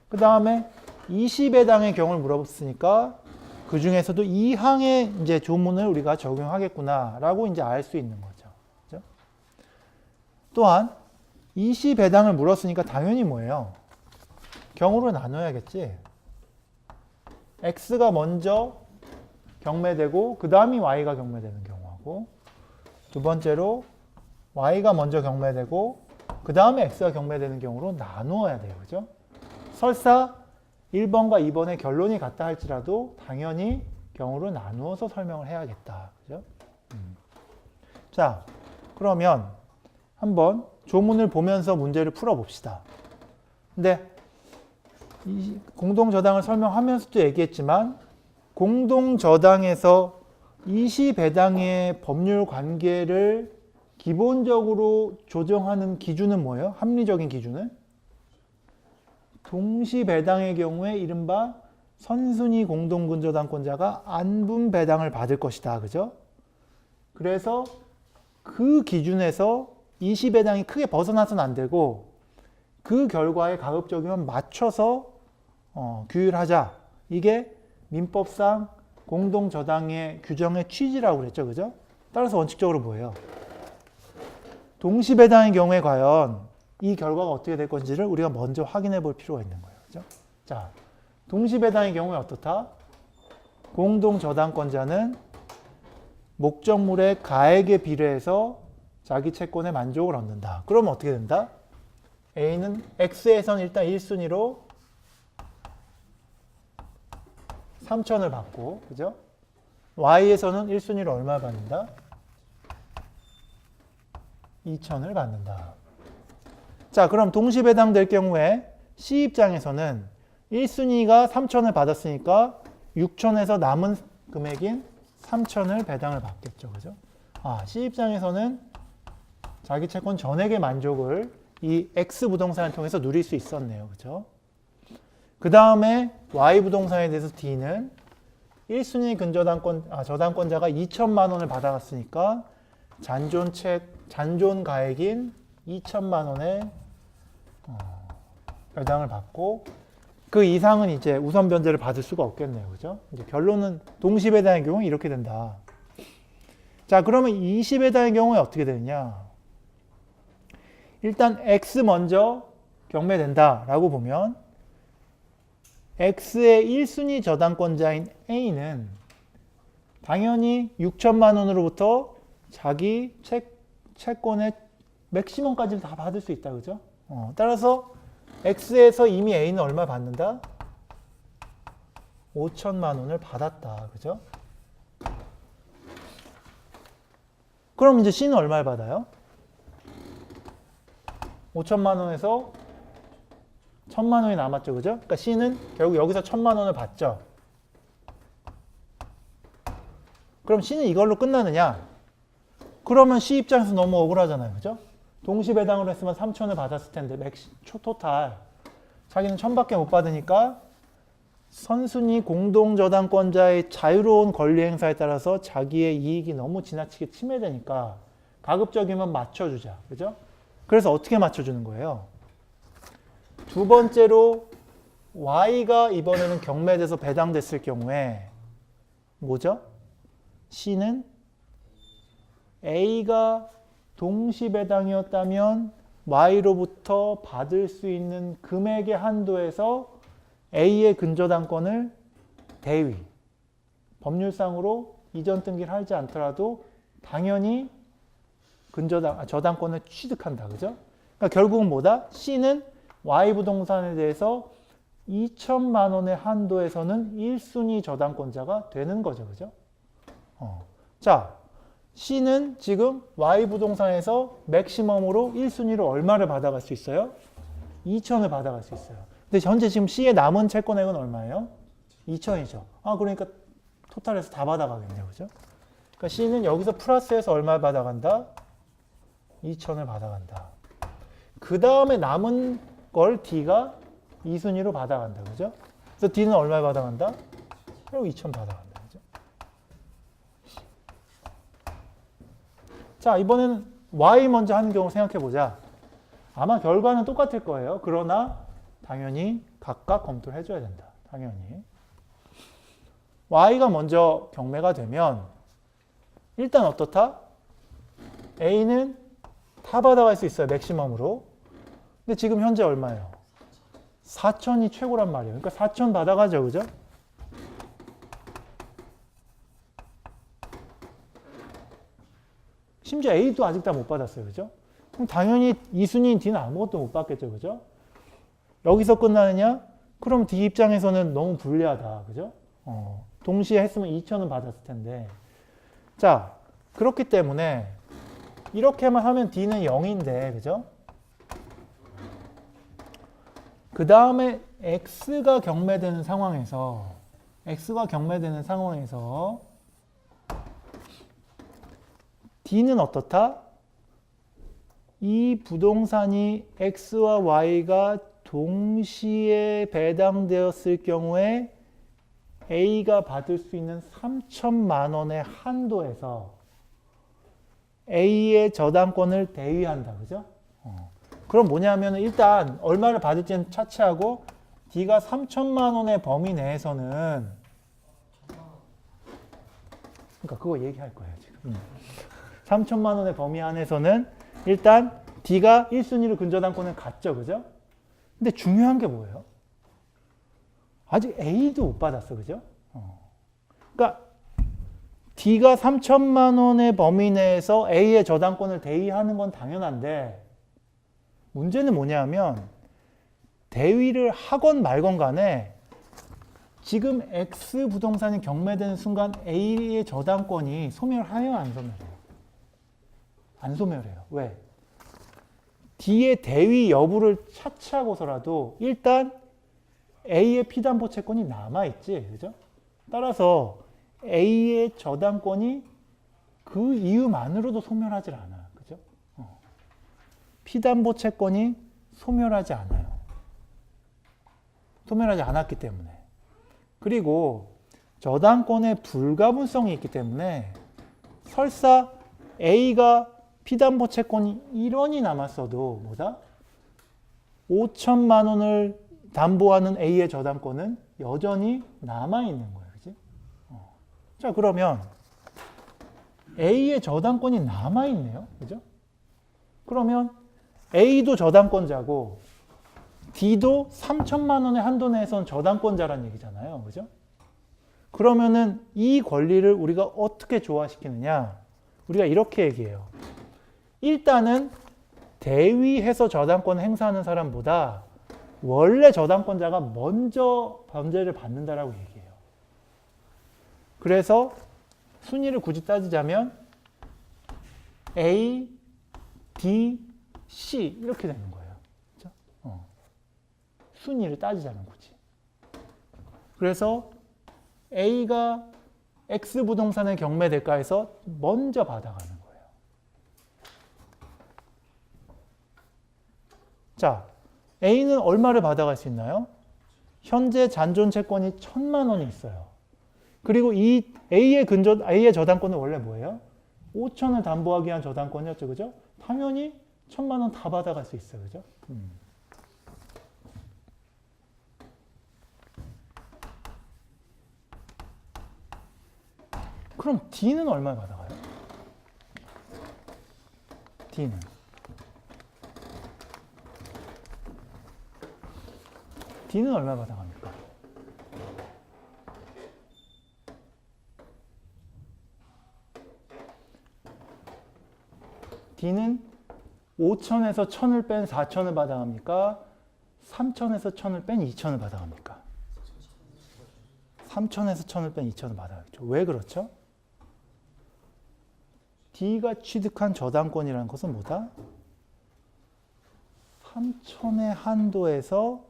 그 다음에 이시배당의 경우를 물어봤으니까 그 중에서도 이 항의 이제 조문을 우리가 적용하겠구나 라고 이제 알 수 있는 거죠. 그죠? 또한 이시배당을 물었으니까 당연히 뭐예요? 경우를 나눠야겠지. X가 먼저 경매되고 그 다음이 Y가 경매되는 경우하고, 두 번째로 Y가 먼저 경매되고 그 다음에 X가 경매되는 경우로 나누어야 돼요. 그죠? 설사 1번과 2번의 결론이 같다 할지라도 당연히 경우를 나누어서 설명을 해야겠다. 그죠? 자, 그러면 한번 조문을 보면서 문제를 풀어봅시다. 근데 이 공동저당을 설명하면서도 얘기했지만 공동저당에서 이시배당의 법률 관계를 기본적으로 조정하는 기준은 뭐예요? 합리적인 기준은? 동시배당의 경우에 이른바 선순위 공동근저당권자가 안분 배당을 받을 것이다. 그죠? 그래서 그 기준에서 20배당이 크게 벗어나서는 안 되고 그 결과에 가급적이면 맞춰서 규율하자. 이게 민법상 공동저당의 규정의 취지라고 그랬죠. 그죠? 따라서 원칙적으로 뭐예요? 동시배당의 경우에 과연 이 결과가 어떻게 될 건지를 우리가 먼저 확인해 볼 필요가 있는 거예요. 그죠? 자, 동시배당의 경우에 어떻다? 공동저당권자는 목적물의 가액에 비례해서 자기 채권의 만족을 얻는다. 그러면 어떻게 된다? A는 X에선 일단 1순위로 3천을 받고, 그죠? Y에서는 1순위로 얼마 받는다? 2천을 받는다. 자, 그럼 동시배당 될 경우에 C 입장에서는 1순위가 3천을 받았으니까 6천에서 남은 금액인 3천을 배당을 받겠죠. 그죠? C 입장에서는 자기 채권 전액의 만족을 이 X 부동산을 통해서 누릴 수 있었네요. 그죠? 그 다음에 Y 부동산에 대해서 D는 1순위 저당권자가 2천만 원을 받아갔으니까 잔존 가액인 2천만 원의 배당을 받고 그 이상은 이제 우선 변제를 받을 수가 없겠네요. 그죠? 이제 결론은 동시배당의 경우는 이렇게 된다. 자, 그러면 20배당의 경우에 어떻게 되느냐? 일단 X 먼저 경매된다라고 보면 X의 1순위 저당권자인 A는 당연히 6천만 원으로부터 자기 채권의 맥시멈까지 다 받을 수 있다. 그죠? 따라서 X에서 이미 A는 얼마 받는다? 5천만 원을 받았다. 그죠? 그럼 이제 C는 얼마를 받아요? 5천만 원에서 1,000만 원이 남았죠. 그죠? 그러니까 C는 결국 여기서 1,000만 원을 받죠. 그럼 C는 이걸로 끝나느냐? 그러면 C 입장에서 너무 억울하잖아요. 그죠? 동시배당으로 했으면 3천을 받았을 텐데 토탈 자기는 1,000밖에 못 받으니까 선순위 공동저당권자의 자유로운 권리 행사에 따라서 자기의 이익이 너무 지나치게 침해되니까 가급적이면 맞춰주자. 그죠? 그래서 어떻게 맞춰주는 거예요? 두 번째로 Y가 이번에는 경매돼서 배당됐을 경우에 뭐죠? C는 A가 동시배당이었다면 Y로부터 받을 수 있는 금액의 한도에서 A의 근저당권을 대위, 법률상으로 이전 등기를 하지 않더라도 당연히 저당권을 취득한다. 그죠? 그러니까 결국은 뭐다? C는 Y 부동산에 대해서 2천만 원의 한도에서는 1순위 저당권자가 되는 거죠. 그죠? 자, C는 지금 Y 부동산에서 맥시멈으로 1순위로 얼마를 받아갈 수 있어요? 2천을 받아갈 수 있어요. 근데 현재 지금 C의 남은 채권액은 얼마예요? 2천이죠. 그러니까 토탈에서 다 받아가겠네요. 그죠? 그러니까 C는 여기서 플러스해서 얼마를 받아간다? 2천을 받아간다. 그 다음에 남은 걸 D가 2순위로 받아간다. 그죠? 그래서 D는 얼마를 받아간다? 그리고 2천 받아간다. 그죠? 자, 이번에는 Y 먼저 하는 경우 생각해 보자. 아마 결과는 똑같을 거예요. 그러나 당연히 각각 검토를 해줘야 된다. 당연히. Y가 먼저 경매가 되면 일단 어떻다? A는 다 받아갈 수 있어요. 맥시멈으로. 근데 지금 현재 얼마예요? 4천이 최고란 말이에요. 그러니까 4천 받아가죠. 그죠? 심지어 A도 아직 다 못 받았어요. 그죠? 그럼 당연히 2순위인 D는 아무것도 못 받겠죠. 그죠? 여기서 끝나느냐? 그럼 D 입장에서는 너무 불리하다. 그죠? 동시에 했으면 2천은 받았을 텐데. 자, 그렇기 때문에 이렇게만 하면 D는 0인데, 그죠? 그 다음에 X가 경매되는 상황에서 D는 어떻다? 이 부동산이 X와 Y가 동시에 배당되었을 경우에 A가 받을 수 있는 3천만 원의 한도에서 A의 저당권을 대위한다. 그죠? 그럼 뭐냐면 일단 얼마를 받을지는 차치하고 D가 3천만 원의 범위 내에서는 그러니까 그거 얘기할 거예요, 지금. 3천만 원의 범위 안에서는 일단 D가 1순위로 근저당권을 갖죠. 그죠? 근데 중요한 게 뭐예요? 아직 A도 못 받았어. 그죠? 그러니까 D가 3천만 원의 범위 내에서 A의 저당권을 대위하는 건 당연한데 문제는 뭐냐면 대위를 하건 말건 간에 지금 X 부동산이 경매되는 순간 A의 저당권이 소멸하여 안 소멸해요? 안 소멸해요. 왜? D의 대위 여부를 차치하고서라도 일단 A의 피담보 채권이 남아있지. 그죠? 따라서 A의 저당권이 그 이유만으로도 소멸하지 않아요. 그죠? 피담보 채권이 소멸하지 않아요. 소멸하지 않았기 때문에. 그리고 저당권의 불가분성이 있기 때문에 설사 A가 피담보 채권이 1원이 남았어도 뭐다? 5천만 원을 담보하는 A의 저당권은 여전히 남아있는 거예요. 그치? 자, 그러면 A의 저당권이 남아있네요. 그죠? 그러면 A도 저당권자고 D도 3천만 원의 한도 내에서는 저당권자라는 얘기잖아요. 그죠? 그러면은 이 권리를 우리가 어떻게 조화시키느냐? 우리가 이렇게 얘기해요. 일단은 대위해서 저당권을 행사하는 사람보다 원래 저당권자가 먼저 변제를 받는다라고 얘기해요. 그래서 순위를 굳이 따지자면 A, D, C 이렇게 되는 거예요. 그렇죠? 순위를 따지자면 굳이. 그래서 A가 X 부동산의 경매대가에서 먼저 받아가는 거예요. 자, A는 얼마를 받아갈 수 있나요? 현재 잔존 채권이 1,000만 원이 있어요. 그리고 이 A의 저당권은 원래 뭐예요? 5천을 담보하기 위한 저당권이었죠. 그죠? 당연히 1,000만 원 다 받아갈 수 있어요. 그죠? 그럼 D는 얼마 받아가요? D는 얼마 받아갑니까? D는 5천에서 1,000을 뺀 4천을 받아갑니까? 3천에서 1,000을 뺀 2천을 받아갑니까? 3천에서 1,000을 뺀 2천을 받아가겠죠. 왜 그렇죠? D가 취득한 저당권이라는 것은 뭐다? 3천의 한도에서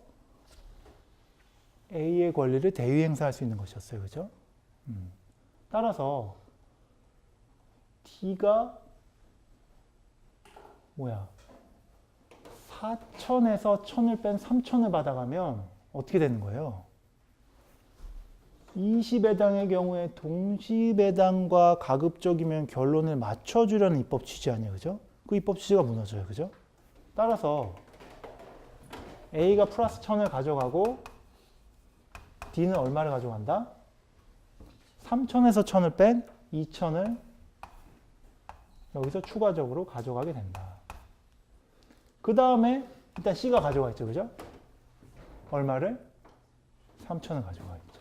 A의 권리를 대위 행사할 수 있는 것이었어요. 그죠? 따라서 D가 4천에서 1,000을 뺀 3천을 받아가면 어떻게 되는 거예요? 20배당의 경우에 동시배당과 가급적이면 결론을 맞춰주려는 입법 취지 아니에요. 그죠? 그 입법 취지가 무너져요. 그죠? 따라서 A가 플러스 1,000을 가져가고 D는 얼마를 가져간다? 3천에서 1,000을 뺀 2천을 여기서 추가적으로 가져가게 된다. 그 다음에 일단 C가 가져가 있죠. 그죠? 얼마를? 3천을 가져가 있죠.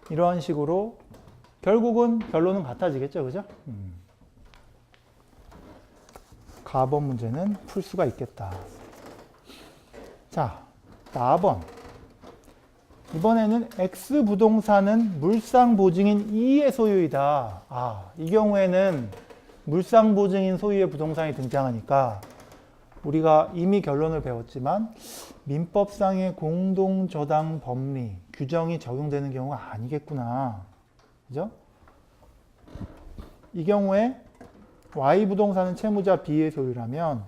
이러한 식으로 결국은 결론은 같아지겠죠. 그죠? 가번 문제는 풀 수가 있겠다. 자, 4번. 이번에는 X 부동산은 물상보증인 E의 소유이다. 이 경우에는 물상보증인 소유의 부동산이 등장하니까 우리가 이미 결론을 배웠지만 민법상의 공동저당 법리, 규정이 적용되는 경우가 아니겠구나. 그죠? 이 경우에 Y 부동산은 채무자 B의 소유라면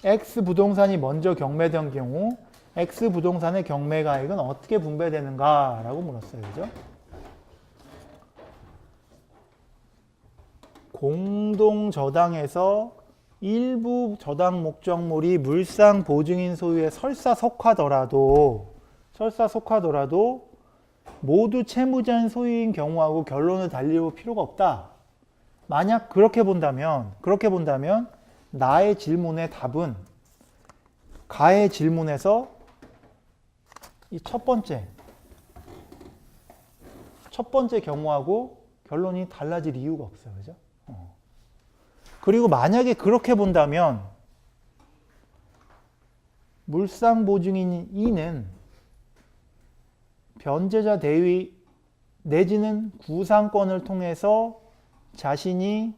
X 부동산이 먼저 경매된 경우 X 부동산의 경매가액은 어떻게 분배되는가 라고 물었어요. 그죠? 공동저당에서 일부 저당 목적물이 물상 보증인 소유에 설사 속하더라도 모두 채무자인 소유인 경우하고 결론을 달릴 필요가 없다. 만약 그렇게 본다면 나의 질문의 답은 가의 질문에서 이 첫 번째 경우하고 결론이 달라질 이유가 없어요. 그죠? 그리고 만약에 그렇게 본다면 물상보증인 E는 변제자 대위 내지는 구상권을 통해서 자신이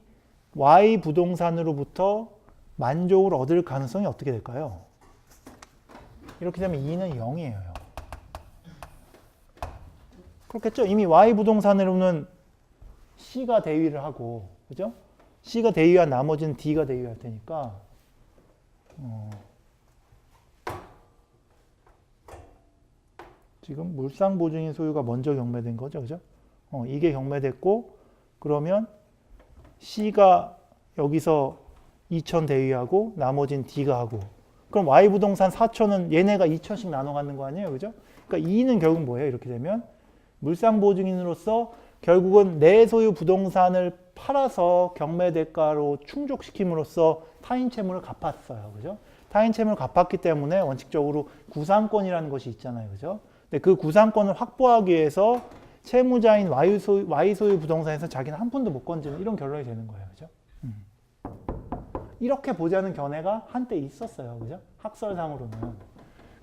Y 부동산으로부터 만족을 얻을 가능성이 어떻게 될까요? 이렇게 되면 E는 0이에요. 그렇겠죠? 이미 Y 부동산으로는 C가 대위를 하고, 그죠? C가 대위한 나머지는 D가 대위할 테니까 지금 물상보증인 소유가 먼저 경매된 거죠. 그죠? 이게 경매됐고 그러면 C가 여기서 2천 대위하고 나머지는 D가 하고 그럼 Y 부동산 4천은 얘네가 2천씩 나눠 갖는 거 아니에요. 그죠? 그러니까 E는 결국 뭐예요? 이렇게 되면 물상보증인으로서 결국은 내 소유 부동산을 팔아서 경매 대가로 충족시킴으로써 타인 채무를 갚았어요. 그죠? 타인 채무를 갚았기 때문에 원칙적으로 구상권이라는 것이 있잖아요. 그죠? 근데 그 구상권을 확보하기 위해서 채무자인 Y 소유 부동산에서 자기는 한 푼도 못 건지는 이런 결론이 되는 거예요. 그죠? 이렇게 보자는 견해가 한때 있었어요. 그죠? 학설상으로는.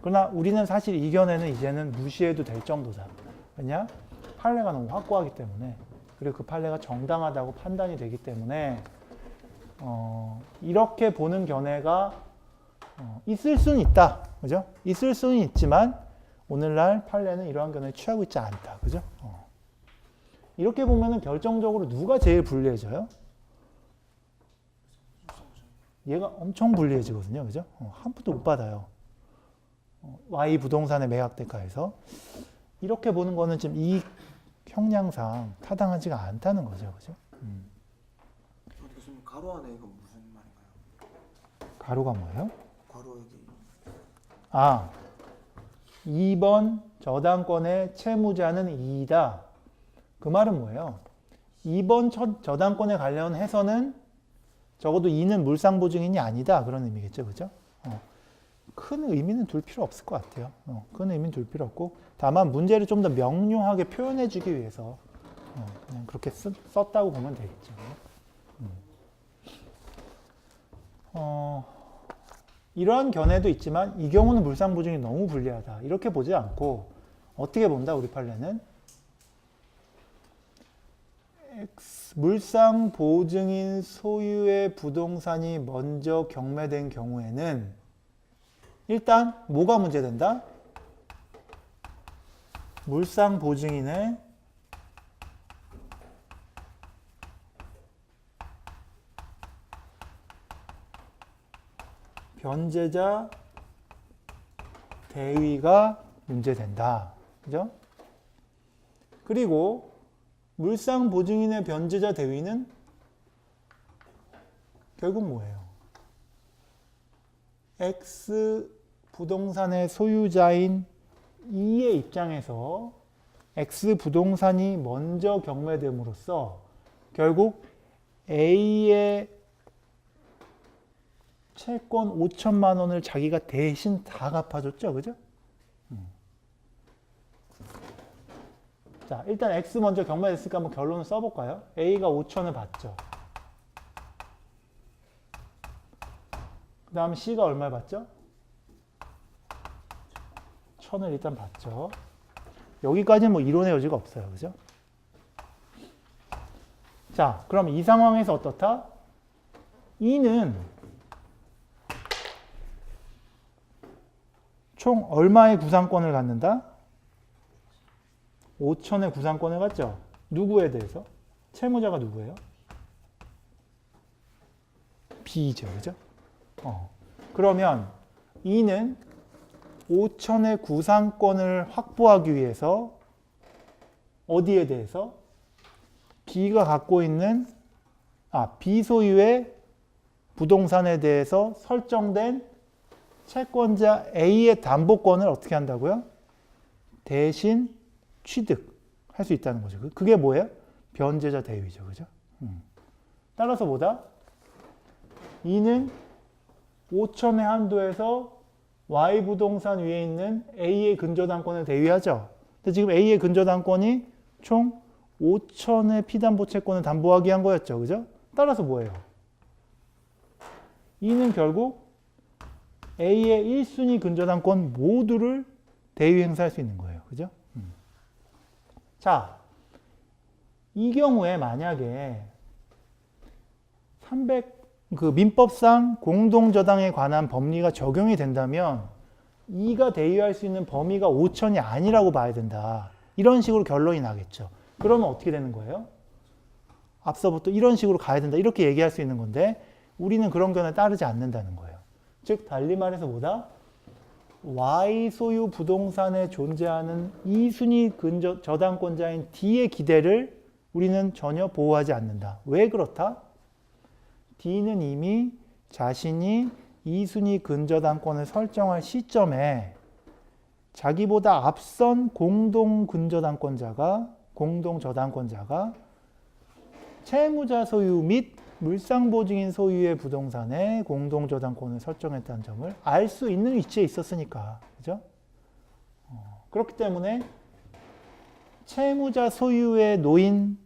그러나 우리는 사실 이 견해는 이제는 무시해도 될 정도다. 왜냐? 판례가 너무 확고하기 때문에 그리고 그 판례가 정당하다고 판단이 되기 때문에 이렇게 보는 견해가 있을 수는 있다. 그죠? 있을 수는 있지만 오늘날 판례는 이러한 견해를 취하고 있지 않다. 그죠? 이렇게 보면은 결정적으로 누가 제일 불리해져요? 얘가 엄청 불리해지거든요. 그죠? 한 푼도 못 받아요. Y 부동산의 매각 대가에서. 이렇게 보는 거는 지금 이 형량상 타당하지가 않다는 거죠. 그죠? 교수님 가로 안에 이건 무슨 말인가요? 가로가 뭐예요? 가로 여기 2번 저당권의 채무자는 2이다. 그 말은 뭐예요? 2번 저당권에 관련해서는 적어도 2는 물상보증인이 아니다. 그런 의미겠죠. 그죠? 큰 의미는 둘 필요 없을 것 같아요. 큰 의미는 둘 필요 없고 다만 문제를 좀 더 명료하게 표현해 주기 위해서 그냥 그렇게 썼다고 보면 되겠죠. 이러한 견해도 있지만 이 경우는 물상보증이 너무 불리하다. 이렇게 보지 않고 어떻게 본다? 우리 판례는 물상보증인 소유의 부동산이 먼저 경매된 경우에는 일단 뭐가 문제된다? 물상보증인의 변제자 대위가 문제된다. 그죠? 그리고 물상보증인의 변제자 대위는 결국 뭐예요? X 부동산의 소유자인 E의 입장에서 X 부동산이 먼저 경매됨으로써 결국 A의 채권 5천만 원을 자기가 대신 다 갚아줬죠. 그죠? 자, 일단 X 먼저 경매됐으니까 한번 결론을 써볼까요? A가 5천을 받죠. 그 다음에 C가 얼마를 받죠? 1,000을 일단 받죠. 여기까지는 뭐 이론의 여지가 없어요. 그죠? 자, 그럼 이 상황에서 어떻다? E는 총 얼마의 구상권을 갖는다? 5천의 구상권을 갖죠. 누구에 대해서? 채무자가 누구예요? B죠, 그죠? 그러면 E는 5천의 구상권을 확보하기 위해서 어디에 대해서? B가 갖고 있는 B 소유의 부동산에 대해서 설정된 채권자 A의 담보권을 어떻게 한다고요? 대신 취득할 수 있다는 거죠. 그게 뭐예요? 변제자 대위죠. 그죠? 따라서 뭐다? E는 5천의 한도에서 Y 부동산 위에 있는 A의 근저당권을 대위하죠. 근데 지금 A의 근저당권이 총 5천의 피담보 채권을 담보하기 위한 거였죠. 그죠? 따라서 뭐예요? E는 결국 A의 1순위 근저당권 모두를 대위 행사할 수 있는 거예요. 그죠? 자, 이 경우에 만약에 민법상 공동저당에 관한 법리가 적용이 된다면 E가 대위할 수 있는 범위가 5천이 아니라고 봐야 된다. 이런 식으로 결론이 나겠죠. 그러면 어떻게 되는 거예요? 앞서부터 이런 식으로 가야 된다. 이렇게 얘기할 수 있는 건데 우리는 그런 견해에 따르지 않는다는 거예요. 즉 달리 말해서 뭐다? Y 소유 부동산에 존재하는 2순위 저당권자인 D의 기대를 우리는 전혀 보호하지 않는다. 왜 그렇다? D는 이미 자신이 2순위 근저당권을 설정할 시점에 자기보다 앞선 공동저당권자가 채무자 소유 및 물상보증인 소유의 부동산에 공동저당권을 설정했다는 점을 알 수 있는 위치에 있었으니까. 그죠? 그렇기 때문에 채무자 소유에 놓인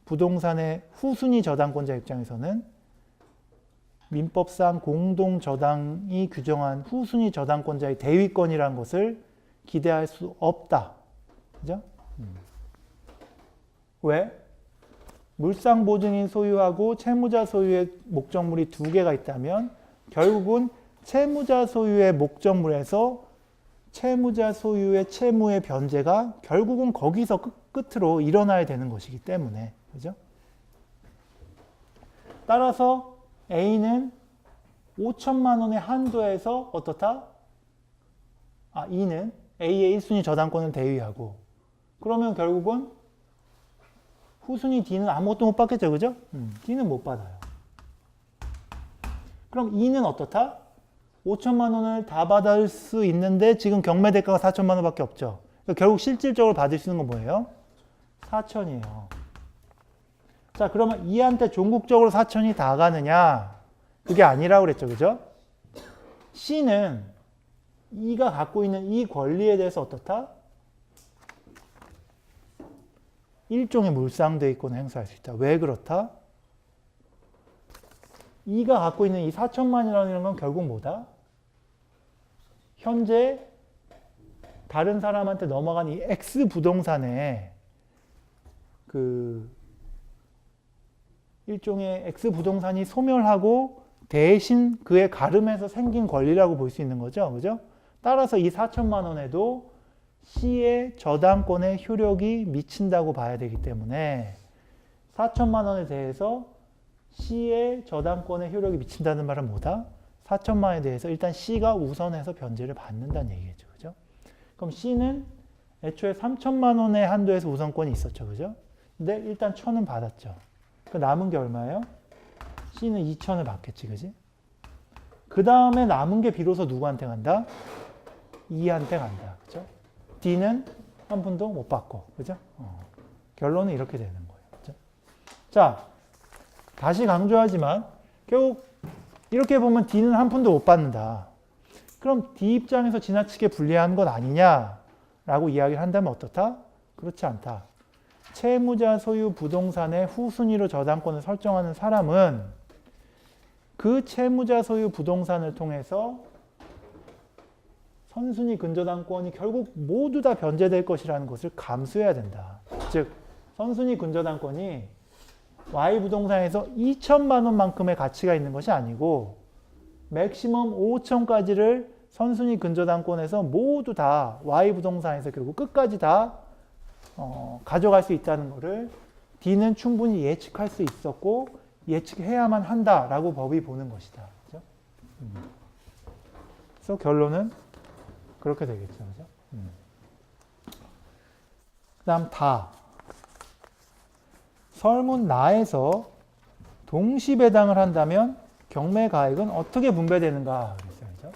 부동산의 후순위 저당권자 입장에서는 민법상 공동저당이 규정한 후순위 저당권자의 대위권이라는 것을 기대할 수 없다. 그죠? 왜? 물상보증인 소유하고 채무자 소유의 목적물이 두 개가 있다면 결국은 채무자 소유의 목적물에서 채무자 소유의 채무의 변제가 결국은 거기서 끝으로 일어나야 되는 것이기 때문에. 그죠? 따라서 A는 5천만 원의 한도에서 어떻다? E는 A의 1순위 저당권을 대위하고 그러면 결국은 후순위 D는 아무것도 못 받겠죠. 그죠? D는 못 받아요. 그럼 E는 어떻다? 5천만 원을 다 받을 수 있는데 지금 경매 대가가 4천만 원밖에 없죠. 그러니까 결국 실질적으로 받을 수 있는 건 뭐예요? 4천이에요. 자, 그러면 E한테 종국적으로 4천이 다 가느냐? 그게 아니라고 그랬죠. 그죠? C는 E가 갖고 있는 이 권리에 대해서 어떻다? 일종의 물상대위권을 행사할 수 있다. 왜 그렇다? E가 갖고 있는 이 4천만이라는 건 결국 뭐다? 현재 다른 사람한테 넘어간 이 X 부동산에 일종의 X 부동산이 소멸하고 대신 그에 가름해서 생긴 권리라고 볼 수 있는 거죠. 그죠? 따라서 이 4천만 원에도 C의 저당권의 효력이 미친다고 봐야 되기 때문에 4천만 원에 대해서 C의 저당권의 효력이 미친다는 말은 뭐다? 4천만 원에 대해서 일단 C가 우선해서 변제를 받는다는 얘기겠죠. 그죠? 그럼 C는 애초에 3천만 원의 한도에서 우선권이 있었죠. 그죠? 근데 일단 1,000은 받았죠. 그 남은 게 얼마예요? C는 2천을 받겠지. 그지? 그 다음에 남은 게 비로소 누구한테 간다? E한테 간다. 그죠? D는 한 푼도 못 받고. 그죠? 결론은 이렇게 되는 거예요. 그죠? 자, 다시 강조하지만 결국 이렇게 보면 D는 한 푼도 못 받는다. 그럼 D 입장에서 지나치게 불리한 것 아니냐라고 이야기를 한다면 어떻다? 그렇지 않다. 채무자 소유 부동산의 후순위로 저당권을 설정하는 사람은 그 채무자 소유 부동산을 통해서 선순위 근저당권이 결국 모두 다 변제될 것이라는 것을 감수해야 된다. 즉 선순위 근저당권이 Y 부동산에서 2천만 원만큼의 가치가 있는 것이 아니고 맥시멈 5천까지를 선순위 근저당권에서 모두 다 Y 부동산에서 결국 끝까지 다 가져갈 수 있다는 것을 D는 충분히 예측할 수 있었고 예측해야만 한다라고 법이 보는 것이다. 그죠? 그래서 결론은 그렇게 되겠죠. 그죠? 그 다음 다. 설문 나에서 동시배당을 한다면 경매가액은 어떻게 분배되는가 그랬어요. 그죠?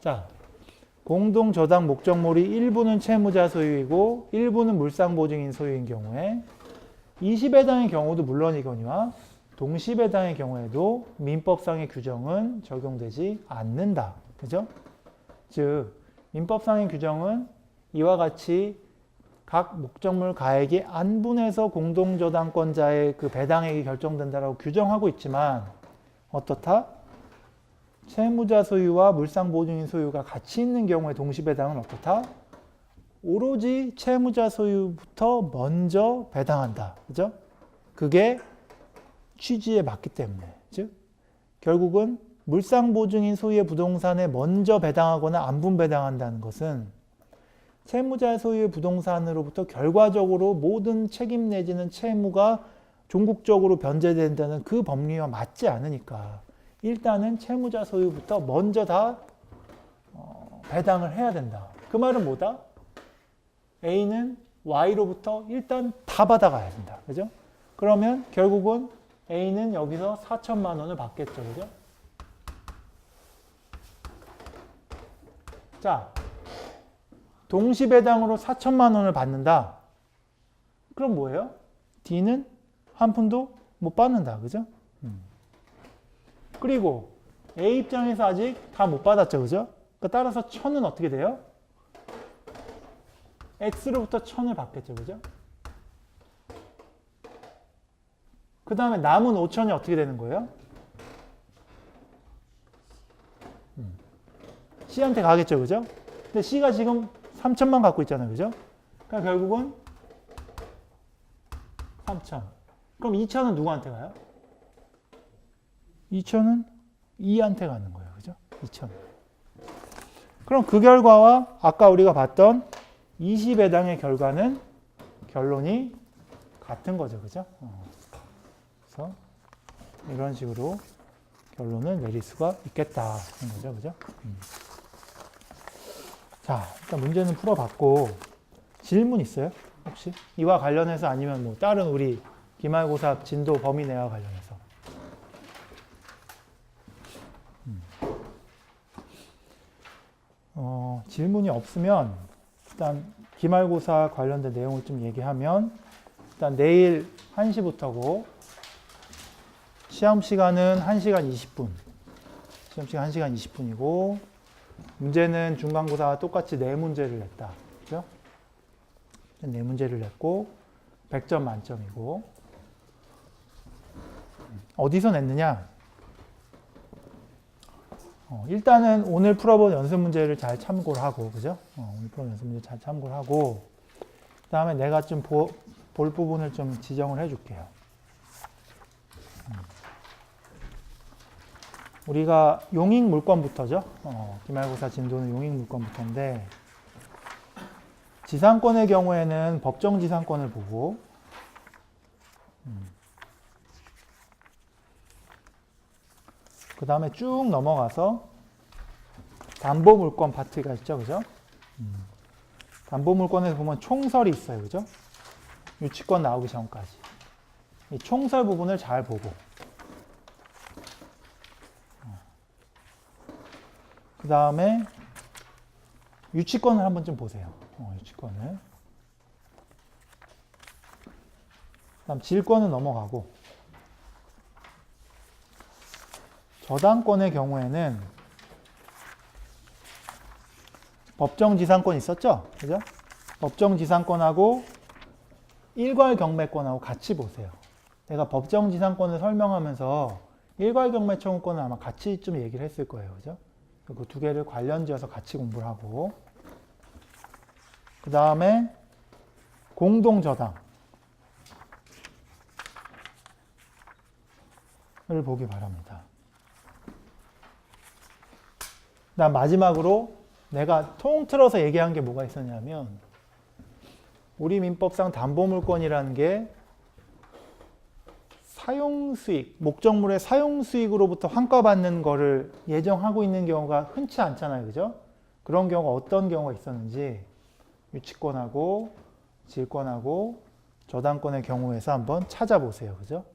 자, 공동저당 목적물이 일부는 채무자 소유이고 일부는 물상보증인 소유인 경우에 20배당의 경우도 물론이거니와 동시배당의 경우에도 민법상의 규정은 적용되지 않는다. 그죠? 즉, 민법상의 규정은 이와 같이 각 목적물 가액이 안분해서 공동저당권자의 그 배당액이 결정된다라고 규정하고 있지만 어떻다? 채무자 소유와 물상보증인 소유가 같이 있는 경우에 동시배당은 어떻다? 오로지 채무자 소유부터 먼저 배당한다. 그죠? 그게 취지에 맞기 때문에. 즉, 결국은 물상보증인 소유의 부동산에 먼저 배당하거나 안분 배당한다는 것은 채무자 소유의 부동산으로부터 결과적으로 모든 책임 내지는 채무가 종국적으로 변제된다는 그 법리와 맞지 않으니까 일단은 채무자 소유부터 먼저 다 배당을 해야 된다. 그 말은 뭐다? A는 Y로부터 일단 다 받아가야 된다. 그죠? 그러면 결국은 A는 여기서 4천만 원을 받겠죠. 그죠? 자, 동시배당으로 4천만 원을 받는다. 그럼 뭐예요? D는 한 푼도 못 받는다. 그죠? 그리고 A 입장에서 아직 다 못 받았죠. 그죠? 그러니까 따라서 1000은 어떻게 돼요? X로부터 1000을 받겠죠. 그죠? 그 다음에 남은 5000이 어떻게 되는 거예요? C한테 가겠죠. 그죠? 근데 C가 지금 3000만 갖고 있잖아요. 그죠? 그러니까 결국은 3000. 그럼 2000은 누구한테 가요? 2000은 E한테 가는 거예요. 그죠? 2000. 그럼 그 결과와 아까 우리가 봤던 20배당의 결론이 같은 거죠. 그죠? 그래서 이런 식으로 결론을 내릴 수가 있겠다. 하는 거죠. 그죠? 자, 일단 문제는 풀어봤고, 질문 있어요? 혹시? 이와 관련해서 아니면 뭐 다른 우리 기말고사 진도 범위 내와 관련해서. 질문이 없으면 일단 기말고사 관련된 내용을 좀 얘기하면 일단 내일 1시부터고 시험 시간은 1시간 20분. 시험 시간 1시간 20분이고 문제는 중간고사와 똑같이 4문제를 냈다. 그죠? 4문제를 냈고 100점 만점이고 어디서 냈느냐? 일단은 오늘 풀어본 연습 문제를 잘 참고를 하고, 그죠? 오늘 풀어본 연습 문제 잘 참고를 하고, 그 다음에 내가 좀 볼 부분을 좀 지정을 해줄게요. 우리가 용익 물권부터죠. 기말고사 진도는 용익 물권부터인데, 지상권의 경우에는 법정 지상권을 보고, 그 다음에 쭉 넘어가서 담보물권 파트가 있죠. 그죠? 담보물권에서 보면 총설이 있어요. 그죠? 유치권 나오기 전까지. 이 총설 부분을 잘 보고. 그 다음에 유치권을 한번 좀 보세요. 유치권을. 그 다음 질권은 넘어가고. 저당권의 경우에는 법정지상권 있었죠? 그죠? 법정지상권하고 일괄경매권하고 같이 보세요. 내가 법정지상권을 설명하면서 일괄경매청구권은 아마 같이 좀 얘기를 했을 거예요. 그죠? 그 두 개를 관련지어서 같이 공부를 하고 그 다음에 공동저당을 보기 바랍니다. 그다음 마지막으로 내가 통틀어서 얘기한 게 뭐가 있었냐면 우리 민법상 담보물권이라는 게 사용수익, 목적물의 사용수익으로부터 환가받는 거를 예정하고 있는 경우가 흔치 않잖아요. 그죠? 그런 경우가 어떤 경우가 있었는지 유치권하고 질권하고 저당권의 경우에서 한번 찾아보세요. 그죠?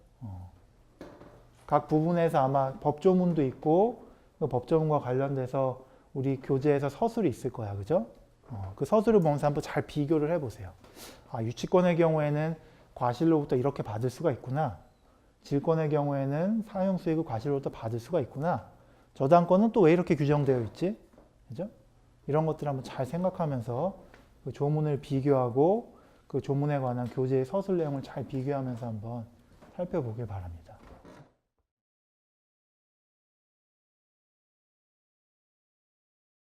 각 부분에서 아마 법조문도 있고 그 법조문과 관련돼서 우리 교재에서 서술이 있을 거야. 그죠? 그 서술을 보면서 한번 잘 비교를 해보세요. 아, 유치권의 경우에는 과실로부터 이렇게 받을 수가 있구나. 질권의 경우에는 사용수익을 과실로부터 받을 수가 있구나. 저당권은 또 왜 이렇게 규정되어 있지? 그죠? 이런 것들 한번 잘 생각하면서 그 조문을 비교하고 그 조문에 관한 교재의 서술 내용을 잘 비교하면서 한번 살펴보길 바랍니다.